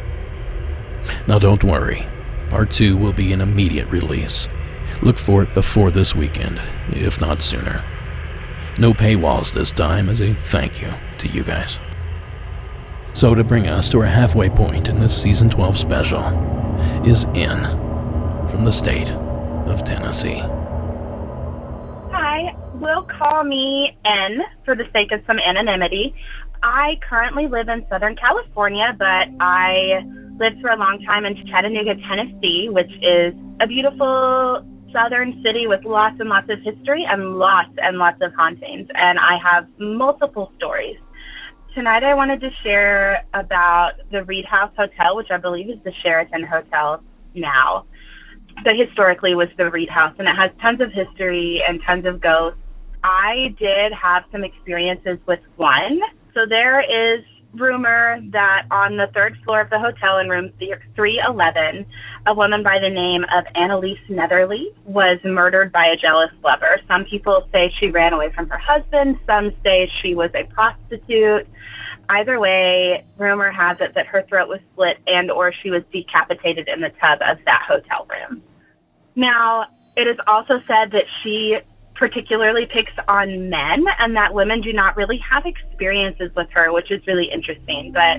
Now don't worry, part 2 will be an immediate release. Look for it before this weekend, if not sooner. No paywalls this time as a thank you to you guys. So to bring us to our halfway point in this Season 12 special is N from the state of Tennessee. Hi, will call me N for the sake of some anonymity. I currently live in Southern California, but I lived for a long time in Chattanooga, Tennessee, which is a beautiful southern city with lots and lots of history and lots of hauntings, and I have multiple stories. Tonight I wanted to share about the Reed House Hotel, which I believe is the Sheraton Hotel now, but historically was the Reed House, and it has tons of history and tons of ghosts. I did have some experiences with one. So there is rumor that on the 3rd floor of the hotel in room 311, a woman by the name of Annalise Netherly was murdered by a jealous lover. Some people say she ran away from her husband. Some say she was a prostitute. Either way, rumor has it that her throat was slit and or she was decapitated in the tub of that hotel room. Now, it is also said that she particularly picks on men and that women do not really have experiences with her, which is really interesting. But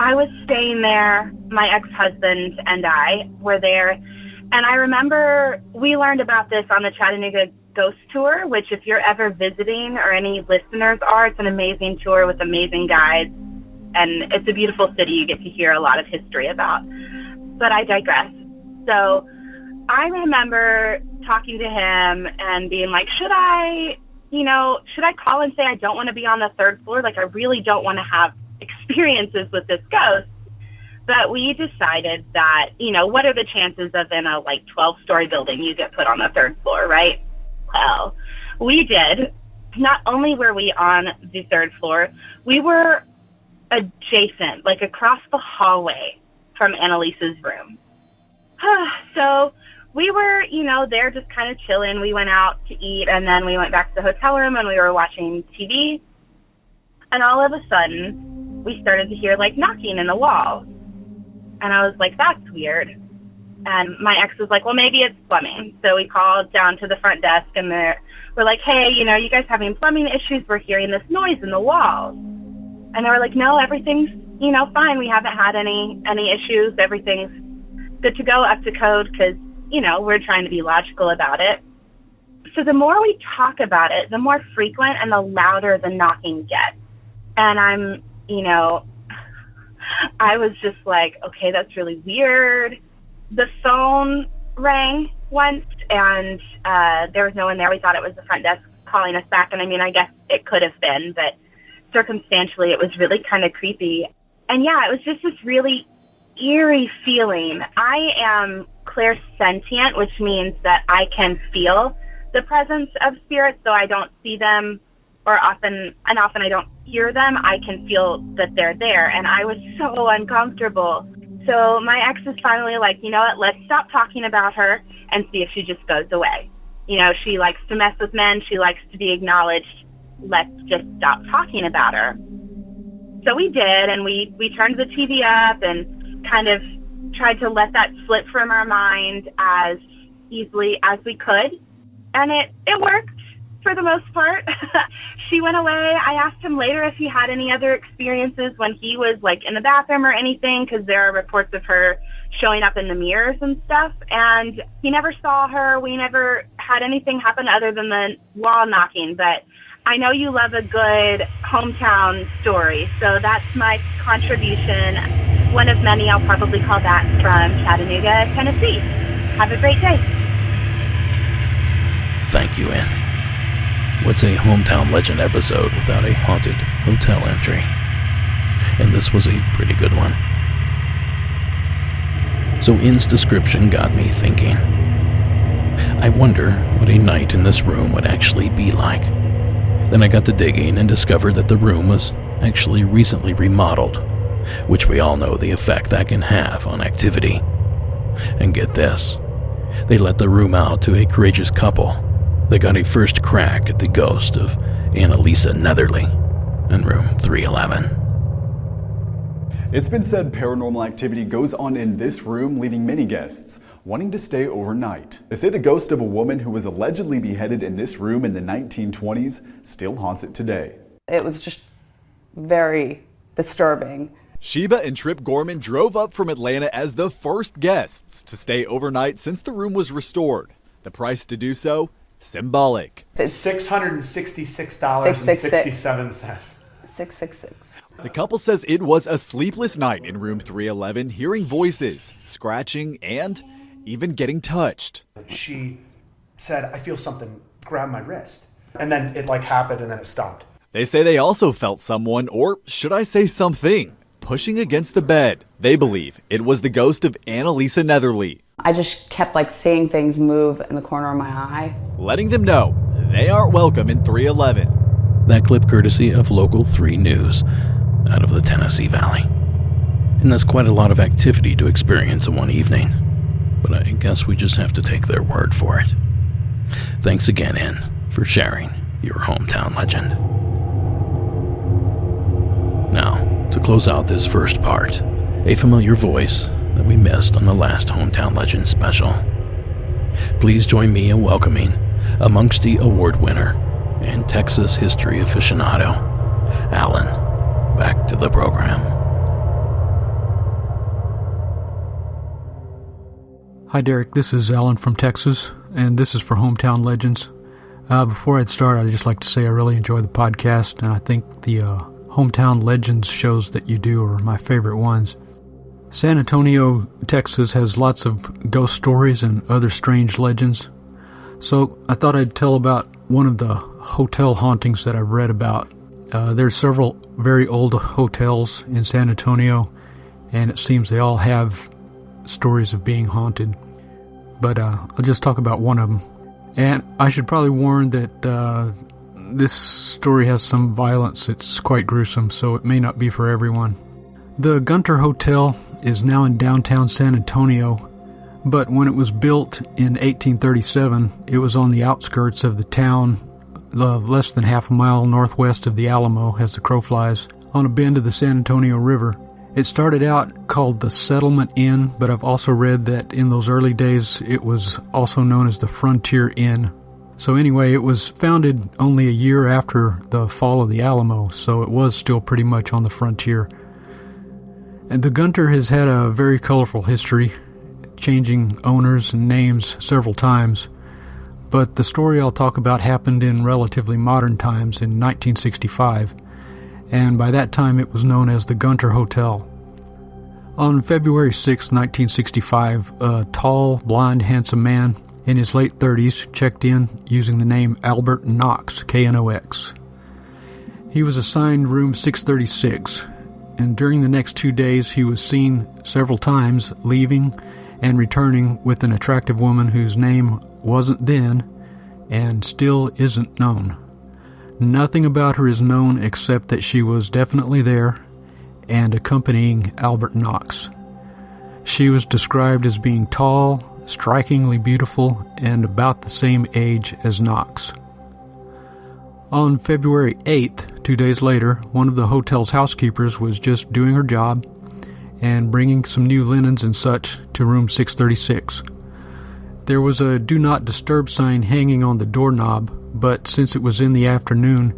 I was staying there, my ex-husband and I were there, and I remember we learned about this on the Chattanooga Ghost Tour, which if you're ever visiting or any listeners are, it's an amazing tour with amazing guides, and it's a beautiful city you get to hear a lot of history about. But I digress. So I remember talking to him and being like, should I call and say I don't want to be on the 3rd floor? Like, I really don't want to have experiences with this ghost. But we decided that, what are the chances of in a 12-story building you get put on the 3rd floor, right? Well, we did. Not only were we on the 3rd floor, we were adjacent, across the hallway from Annalise's room. So we were, there just kind of chilling. We went out to eat, and then we went back to the hotel room, and we were watching TV. And all of a sudden, we started to hear, knocking in the walls. And I was like, that's weird. And my ex was like, well, maybe it's plumbing. So we called down to the front desk, and we're like, hey, you guys having plumbing issues? We're hearing this noise in the walls. And they were like, no, everything's, fine. We haven't had any issues. Everything's good to go, up to code, because, we're trying to be logical about it. So the more we talk about it, the more frequent and the louder the knocking gets. And I'm, I was just like, okay, that's really weird. The phone rang once, and there was no one there. We thought it was the front desk calling us back. And I guess it could have been, but circumstantially, it was really kind of creepy. And yeah, it was just this really eerie feeling. I am clairsentient, which means that I can feel the presence of spirits, though I don't see them, or often I don't hear them. I can feel that they're there, and I was so uncomfortable. So my ex is finally like, you know what, let's stop talking about her and see if she just goes away. She likes to mess with men. She likes to be acknowledged. Let's just stop talking about her. So we did, and we turned the TV up and kind of tried to let that slip from our mind as easily as we could. And it worked for the most part. She went away. I asked him later if he had any other experiences when he was like in the bathroom or anything, because there are reports of her showing up in the mirrors and stuff. And he never saw her. We never had anything happen other than the wall knocking. But I know you love a good hometown story, so that's my contribution. One of many I'll probably call back from Chattanooga, Tennessee. Have a great day. Thank you, Ann. What's a hometown legend episode without a haunted hotel entry? And this was a pretty good one. So Ann's description got me thinking. I wonder what a night in this room would actually be like. Then I got to digging and discovered that the room was actually recently remodeled, which we all know the effect that can have on activity. And get this, they let the room out to a courageous couple that got a first crack at the ghost of Annalisa Netherly in room 311. It's been said paranormal activity goes on in this room, leaving many guests wanting to stay overnight. They say the ghost of a woman who was allegedly beheaded in this room in the 1920s still haunts it today. It was just very disturbing. Sheba and Trip Gorman drove up from Atlanta as the first guests to stay overnight since the room was restored. The price to do so? Symbolic. $666.67. 666. The couple says it was a sleepless night in room 311, hearing voices, scratching, and even getting touched. She said, I feel something grab my wrist. And then it happened and then it stopped. They say they also felt someone, or should I say something, pushing against the bed. They believe it was the ghost of Annalisa Netherly. I just kept seeing things move in the corner of my eye. Letting them know they aren't welcome in 311. That clip courtesy of Local 3 News out of the Tennessee Valley. And that's quite a lot of activity to experience in one evening. But I guess we just have to take their word for it. Thanks again, Ann, for sharing your hometown legend. Now, to close out this first part, a familiar voice that we missed on the last Hometown Legend special. Please join me in welcoming a Munksty Award winner and Texas history aficionado, Alan, back to the program. Hi Derek, this is Alan from Texas, and this is for Hometown Legends. Before I'd start, I'd just like to say I really enjoy the podcast, and I think the Hometown Legends shows that you do are my favorite ones. San Antonio, Texas has lots of ghost stories and other strange legends. So I thought I'd tell about one of the hotel hauntings that I've read about. There's several very old hotels in San Antonio, and it seems they all have stories of being haunted. But I'll just talk about one of them. And I should probably warn that this story has some violence. It's quite gruesome, so it may not be for everyone. The Gunter Hotel is now in downtown San Antonio, but when it was built in 1837, it was on the outskirts of the town, less than half a mile northwest of the Alamo, as the crow flies, on a bend of the San Antonio River. It started out called the Settlement Inn, but I've also read that in those early days it was also known as the Frontier Inn. So anyway, it was founded only a year after the fall of the Alamo, so it was still pretty much on the frontier. And the Gunter has had a very colorful history, changing owners and names several times. But the story I'll talk about happened in relatively modern times in 1965, and by that time it was known as the Gunter Hotel. On February 6, 1965, a tall, blond, handsome man in his late 30s checked in using the name Albert Knox, K-N-O-X. He was assigned room 636, and during the next 2 days he was seen several times leaving and returning with an attractive woman whose name wasn't then and still isn't known. Nothing about her is known except that she was definitely there and accompanying Albert Knox. She was described as being tall, strikingly beautiful, and about the same age as Knox. On February 8, 2 days later, one of the hotel's housekeepers was just doing her job and bringing some new linens and such to room 636. There was a do not disturb sign hanging on the doorknob, but since it was in the afternoon,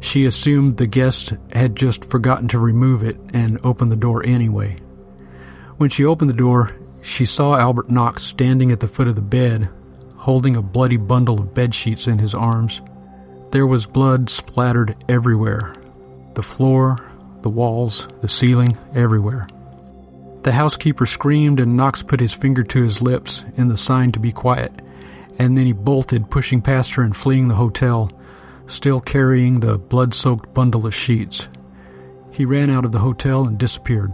she assumed the guest had just forgotten to remove it and opened the door anyway. When she opened the door, she saw Albert Knox standing at the foot of the bed, holding a bloody bundle of bedsheets in his arms. There was blood splattered everywhere. The floor, the walls, the ceiling, everywhere. The housekeeper screamed and Knox put his finger to his lips in the sign to be quiet, and then he bolted, pushing past her and fleeing the hotel, still carrying the blood-soaked bundle of sheets. He ran out of the hotel and disappeared.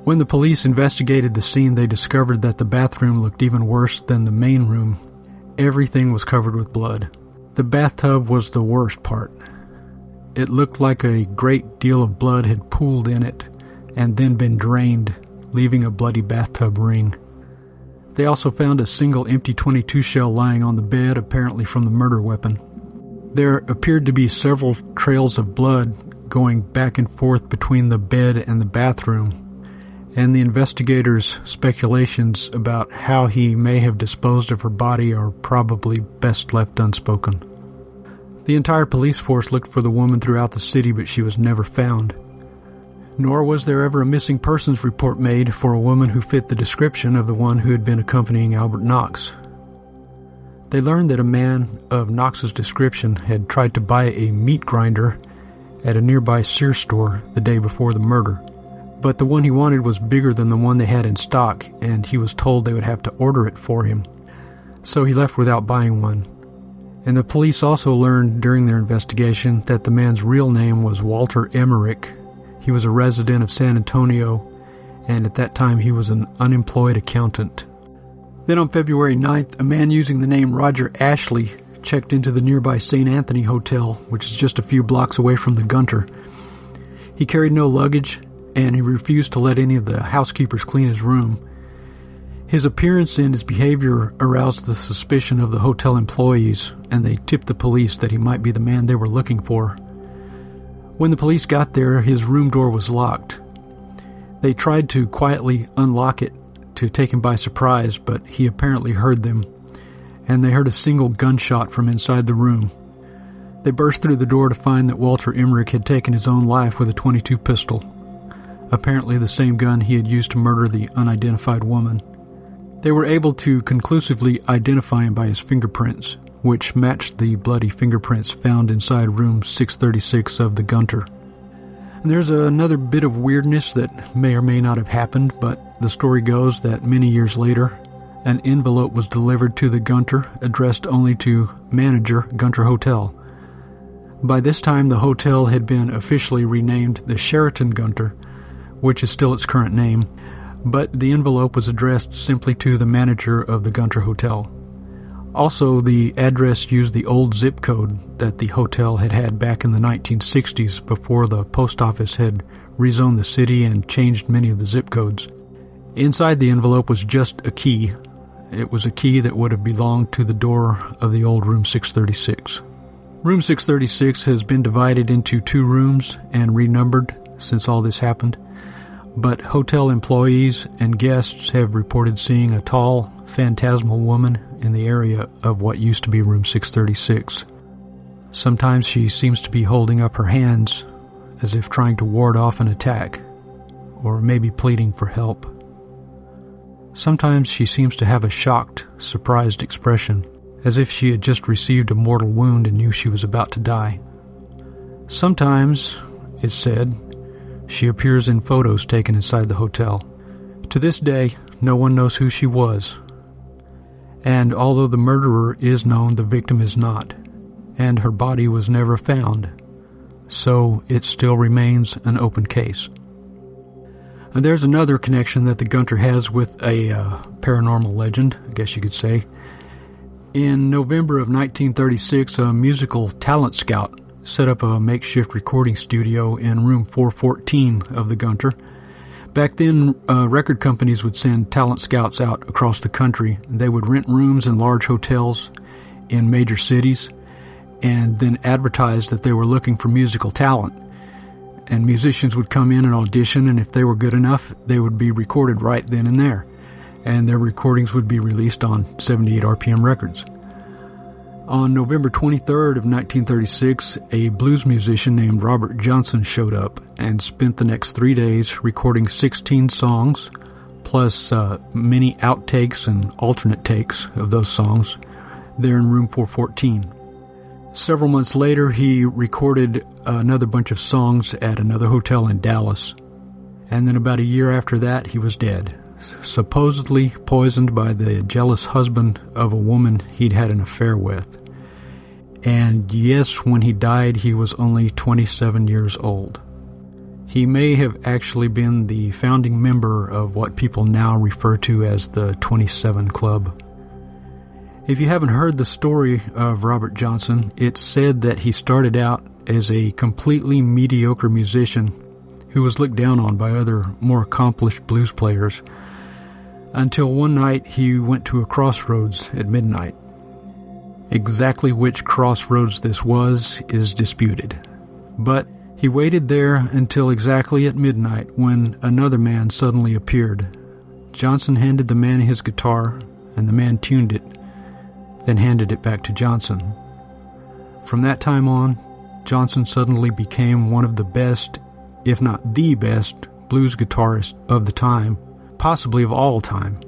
When the police investigated the scene, they discovered that the bathroom looked even worse than the main room. Everything was covered with blood. The bathtub was the worst part. It looked like a great deal of blood had pooled in it and then been drained, leaving a bloody bathtub ring. They also found a single empty .22 shell lying on the bed, apparently from the murder weapon. There appeared to be several trails of blood going back and forth between the bed and the bathroom, and the investigators' speculations about how he may have disposed of her body are probably best left unspoken. The entire police force looked for the woman throughout the city, but she was never found. Nor was there ever a missing persons report made for a woman who fit the description of the one who had been accompanying Albert Knox. They learned that a man of Knox's description had tried to buy a meat grinder at a nearby Sears store the day before the murder, but the one he wanted was bigger than the one they had in stock, and he was told they would have to order it for him. So he left without buying one. And the police also learned during their investigation that the man's real name was Walter Emmerich. He was a resident of San Antonio, and at that time he was an unemployed accountant. Then on February 9th, a man using the name Roger Ashley checked into the nearby St. Anthony Hotel, which is just a few blocks away from the Gunter. He carried no luggage, and he refused to let any of the housekeepers clean his room. His appearance and his behavior aroused the suspicion of the hotel employees, and they tipped the police that he might be the man they were looking for. When the police got there, his room door was locked. They tried to quietly unlock it to take him by surprise, but he apparently heard them, and they heard a single gunshot from inside the room. They burst through the door to find that Walter Emmerich had taken his own life with a .22 pistol, apparently the same gun he had used to murder the unidentified woman. They were able to conclusively identify him by his fingerprints, which matched the bloody fingerprints found inside room 636 of the Gunter. And there's another bit of weirdness that may or may not have happened, but the story goes that many years later, an envelope was delivered to the Gunter addressed only to manager Gunter Hotel. By this time, the hotel had been officially renamed the Sheraton Gunter, which is still its current name, but the envelope was addressed simply to the manager of the Gunter Hotel. Also, the address used the old zip code that the hotel had had back in the 1960s before the post office had rezoned the city and changed many of the zip codes. Inside the envelope was just a key. It was a key that would have belonged to the door of the old room 636. Room 636 has been divided into 2 rooms and renumbered since all this happened, but hotel employees and guests have reported seeing a tall, phantasmal woman in the area of what used to be room 636. Sometimes she seems to be holding up her hands as if trying to ward off an attack, or maybe pleading for help. Sometimes she seems to have a shocked, surprised expression, as if she had just received a mortal wound and knew she was about to die. Sometimes, it's said, she appears in photos taken inside the hotel. To this day, no one knows who she was. And although the murderer is known, the victim is not, and her body was never found, so it still remains an open case. And there's another connection that the Gunter has with a paranormal legend, I guess you could say. In November of 1936, a musical talent scout set up a makeshift recording studio in room 414 of the Gunter. Back then, record companies would send talent scouts out across the country. They would rent rooms in large hotels in major cities, and then advertised that they were looking for musical talent. And musicians would come in and audition, and if they were good enough, they would be recorded right then and there. And their recordings would be released on 78 RPM records. On November 23rd of 1936, a blues musician named Robert Johnson showed up and spent the next 3 days recording 16 songs, plus many outtakes and alternate takes of those songs there in room 414. Several months later, he recorded another bunch of songs at another hotel in Dallas. And then about a year after that, he was dead, supposedly poisoned by the jealous husband of a woman he'd had an affair with. And yes, when he died, he was only 27 years old. He may have actually been the founding member of what people now refer to as the 27 Club. If you haven't heard the story of Robert Johnson, it's said that he started out as a completely mediocre musician who was looked down on by other more accomplished blues players, until one night he went to a crossroads at midnight. Exactly which crossroads this was is disputed, but he waited there until exactly at midnight when another man suddenly appeared. Johnson handed the man his guitar, and the man tuned it, then handed it back to Johnson. From that time on, Johnson suddenly became one of the best, if not the best, blues guitarist of the time, possibly of all time.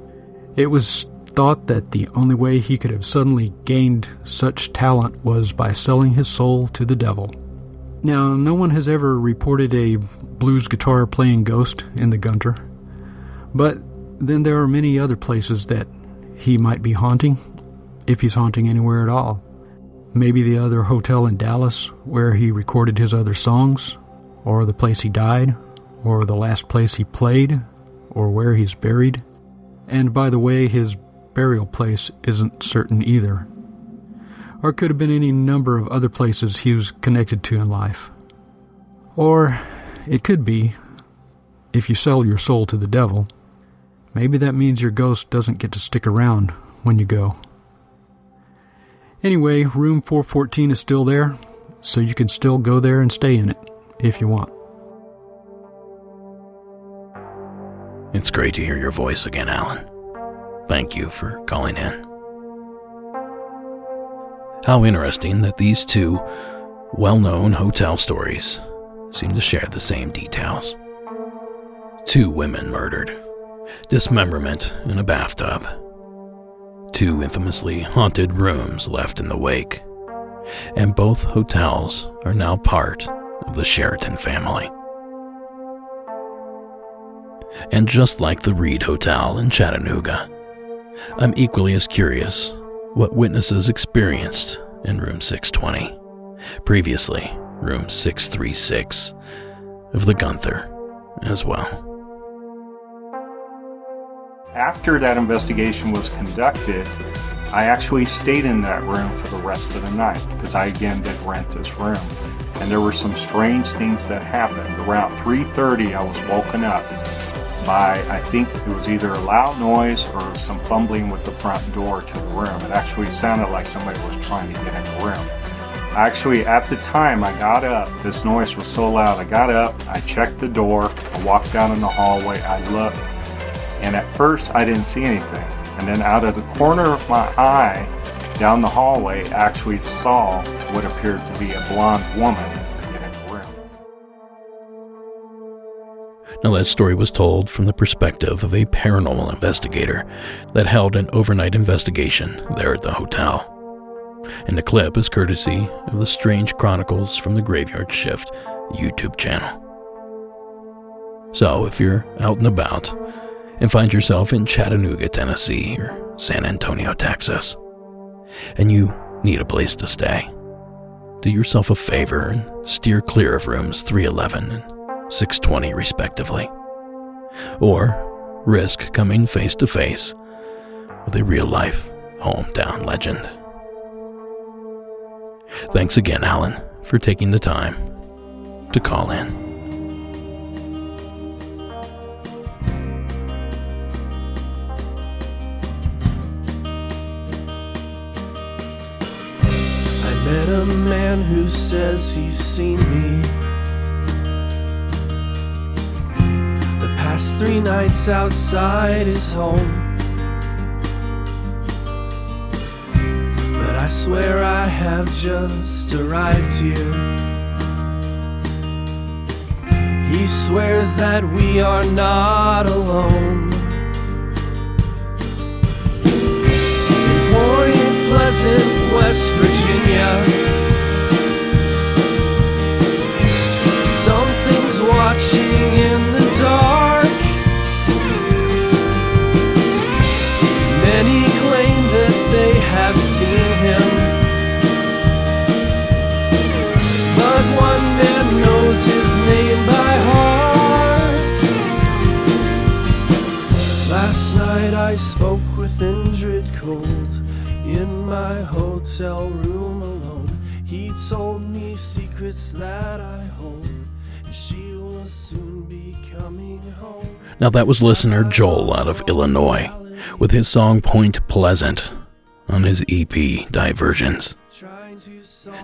It was thought that the only way he could have suddenly gained such talent was by selling his soul to the devil. Now, no one has ever reported a blues guitar playing ghost in the Gunter, but then there are many other places that he might be haunting, if he's haunting anywhere at all. Maybe the other hotel in Dallas where he recorded his other songs, or the place he died, or the last place he played, or where he's buried. And by the way, his burial place isn't certain either. Or it could have been any number of other places he was connected to in life. Or it could be, if you sell your soul to the devil, maybe that means your ghost doesn't get to stick around when you go. Anyway, room 414 is still there, so you can still go there and stay in it, if you want. It's great to hear your voice again, Alan. Thank you for calling in. How interesting that these two well-known hotel stories seem to share the same details. 2 women murdered, dismemberment in a bathtub, 2 infamously haunted rooms left in the wake, and both hotels are now part of the Sheraton family. And just like the Reed Hotel in Chattanooga, I'm equally as curious what witnesses experienced in room 620, previously room 636 of the Gunther as well. After that investigation was conducted, I actually stayed in that room for the rest of the night because I again did rent this room. And there were some strange things that happened. Around 3:30 I was woken up by, I think it was either a loud noise or some fumbling with the front door to the room. It actually sounded like somebody was trying to get in the room. Actually, at the time I got up, this noise was so loud, I got up, I checked the door, I walked down in the hallway, I looked, and at first I didn't see anything. And then out of the corner of my eye, down the hallway, I actually saw what appeared to be a blonde woman get in the room. Now, that story was told from the perspective of a paranormal investigator that held an overnight investigation there at the hotel. And the clip is courtesy of the Strange Chronicles from the Graveyard Shift YouTube channel. So, if you're out and about and find yourself in Chattanooga, Tennessee, or San Antonio, Texas, and you need a place to stay, do yourself a favor and steer clear of rooms 311 and 620 respectively, or risk coming face to face with a real-life hometown legend. Thanks again, Alan, for taking the time to call in. I met a man who says he's seen me. The past 3 nights outside his home, but I swear I have just arrived here. He swears that we are not alone. Pleasant, West Virginia, something's watching in the dark. Many claim that they have seen him, but one man knows his name by heart. Last night I spoke with Indrid Cold in my hotel room alone. He told me secrets that I hold. She will soon be coming home. Now that was listener Joel out of Illinois with his song Point Pleasant on his EP Diversions.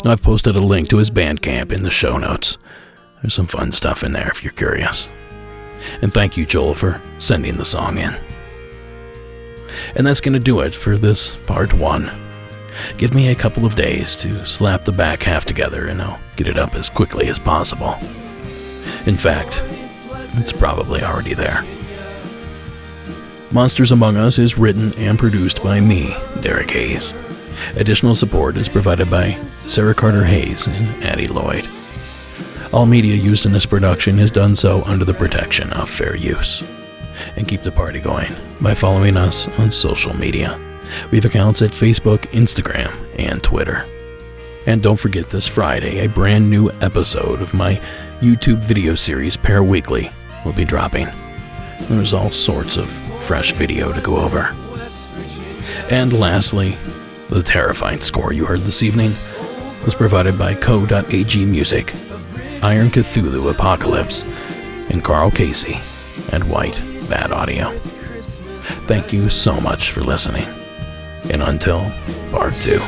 Now I've posted a link to his Bandcamp in the show notes. There's some fun stuff in there if you're curious. And thank you, Joel, for sending the song in. And that's going to do it for this part 1. Give me a couple of days to slap the back half together and I'll get it up as quickly as possible. In fact, it's probably already there. Monsters Among Us is written and produced by me, Derek Hayes. Additional support is provided by Sarah Carter Hayes and Addie Lloyd. All media used in this production is done so under the protection of fair use. And keep the party going by following us on social media. We have accounts at Facebook, Instagram, and Twitter. And don't forget this Friday, a brand new episode of my YouTube video series, Pair Weekly, will be dropping. There's all sorts of fresh video to go over. And lastly, the terrifying score you heard this evening was provided by Co.ag Music, Iron Cthulhu Apocalypse, and Carl Casey at White Bad Audio. Thank you so much for listening. And until part 2.